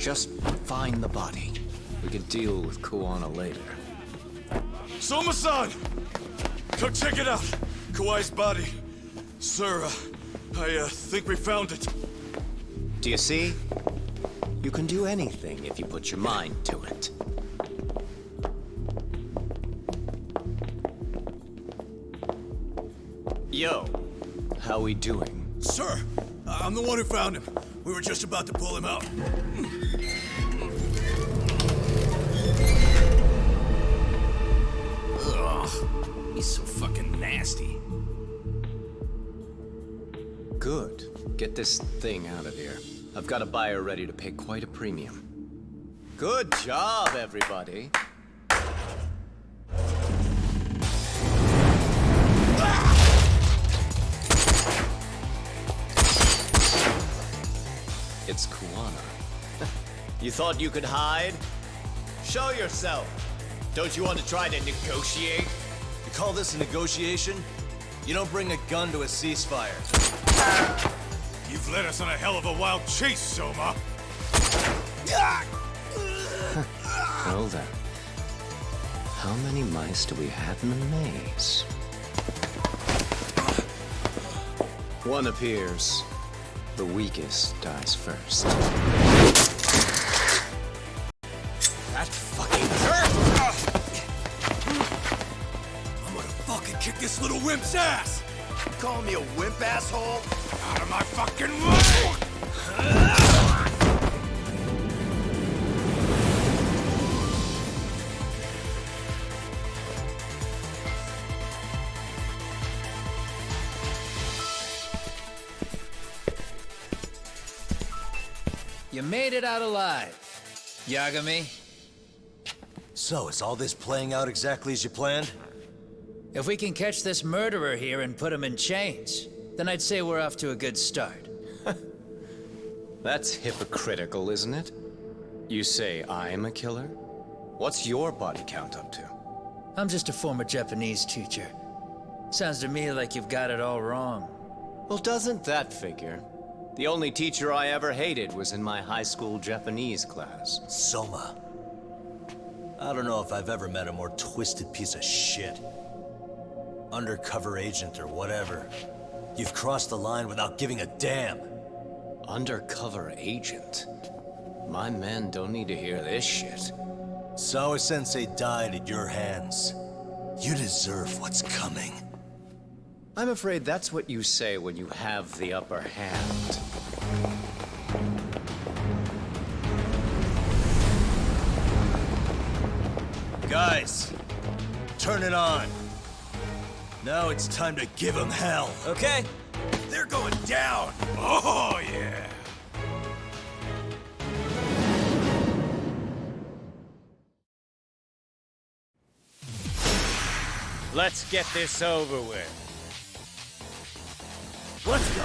Just find the body. We can deal with Kuwana later. Soma-san! Come check it out! Kawai's body. Sir, I think we found it. Do you see? You can do anything if you put your mind to it. Yo, how we doing? Sir, I'm the one who found him. We were just about to pull him out. Ugh, he's so fucking nasty. Good. Get this thing out of here. I've got a buyer ready to pay quite a premium. Good job, everybody. It's Kuwana. You thought you could hide? Show yourself. Don't you want to try to negotiate? You call this a negotiation? You don't bring a gun to a ceasefire. You've led us on a hell of a wild chase, Soma. Well then. How many mice do we have in the maze? One appears. The weakest dies first. That fucking hurt! I'm gonna fucking kick this little wimp's ass! You calling me a wimp, asshole? Out of my fucking way! You made it out alive, Yagami. So, is all this playing out exactly as you planned? If we can catch this murderer here and put him in chains, then I'd say we're off to a good start. That's hypocritical, isn't it? You say I'm a killer? What's your body count up to? I'm just a former Japanese teacher. Sounds to me like you've got it all wrong. Well, doesn't that figure? The only teacher I ever hated was in my high school Japanese class. Soma. I don't know if I've ever met a more twisted piece of shit. Undercover agent or whatever. You've crossed the line without giving a damn. Undercover agent? My men don't need to hear this shit. Sawa-sensei died at your hands. You deserve what's coming. I'm afraid that's what you say when you have the upper hand. Guys, turn it on. Now it's time to give them hell. Okay? They're going down! Oh, yeah! Let's get this over with. Let's go!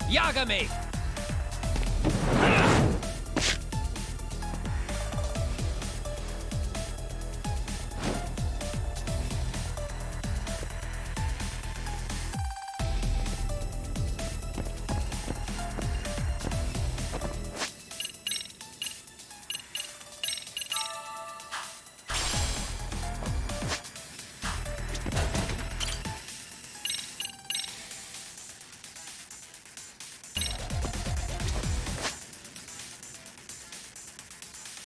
Yagami!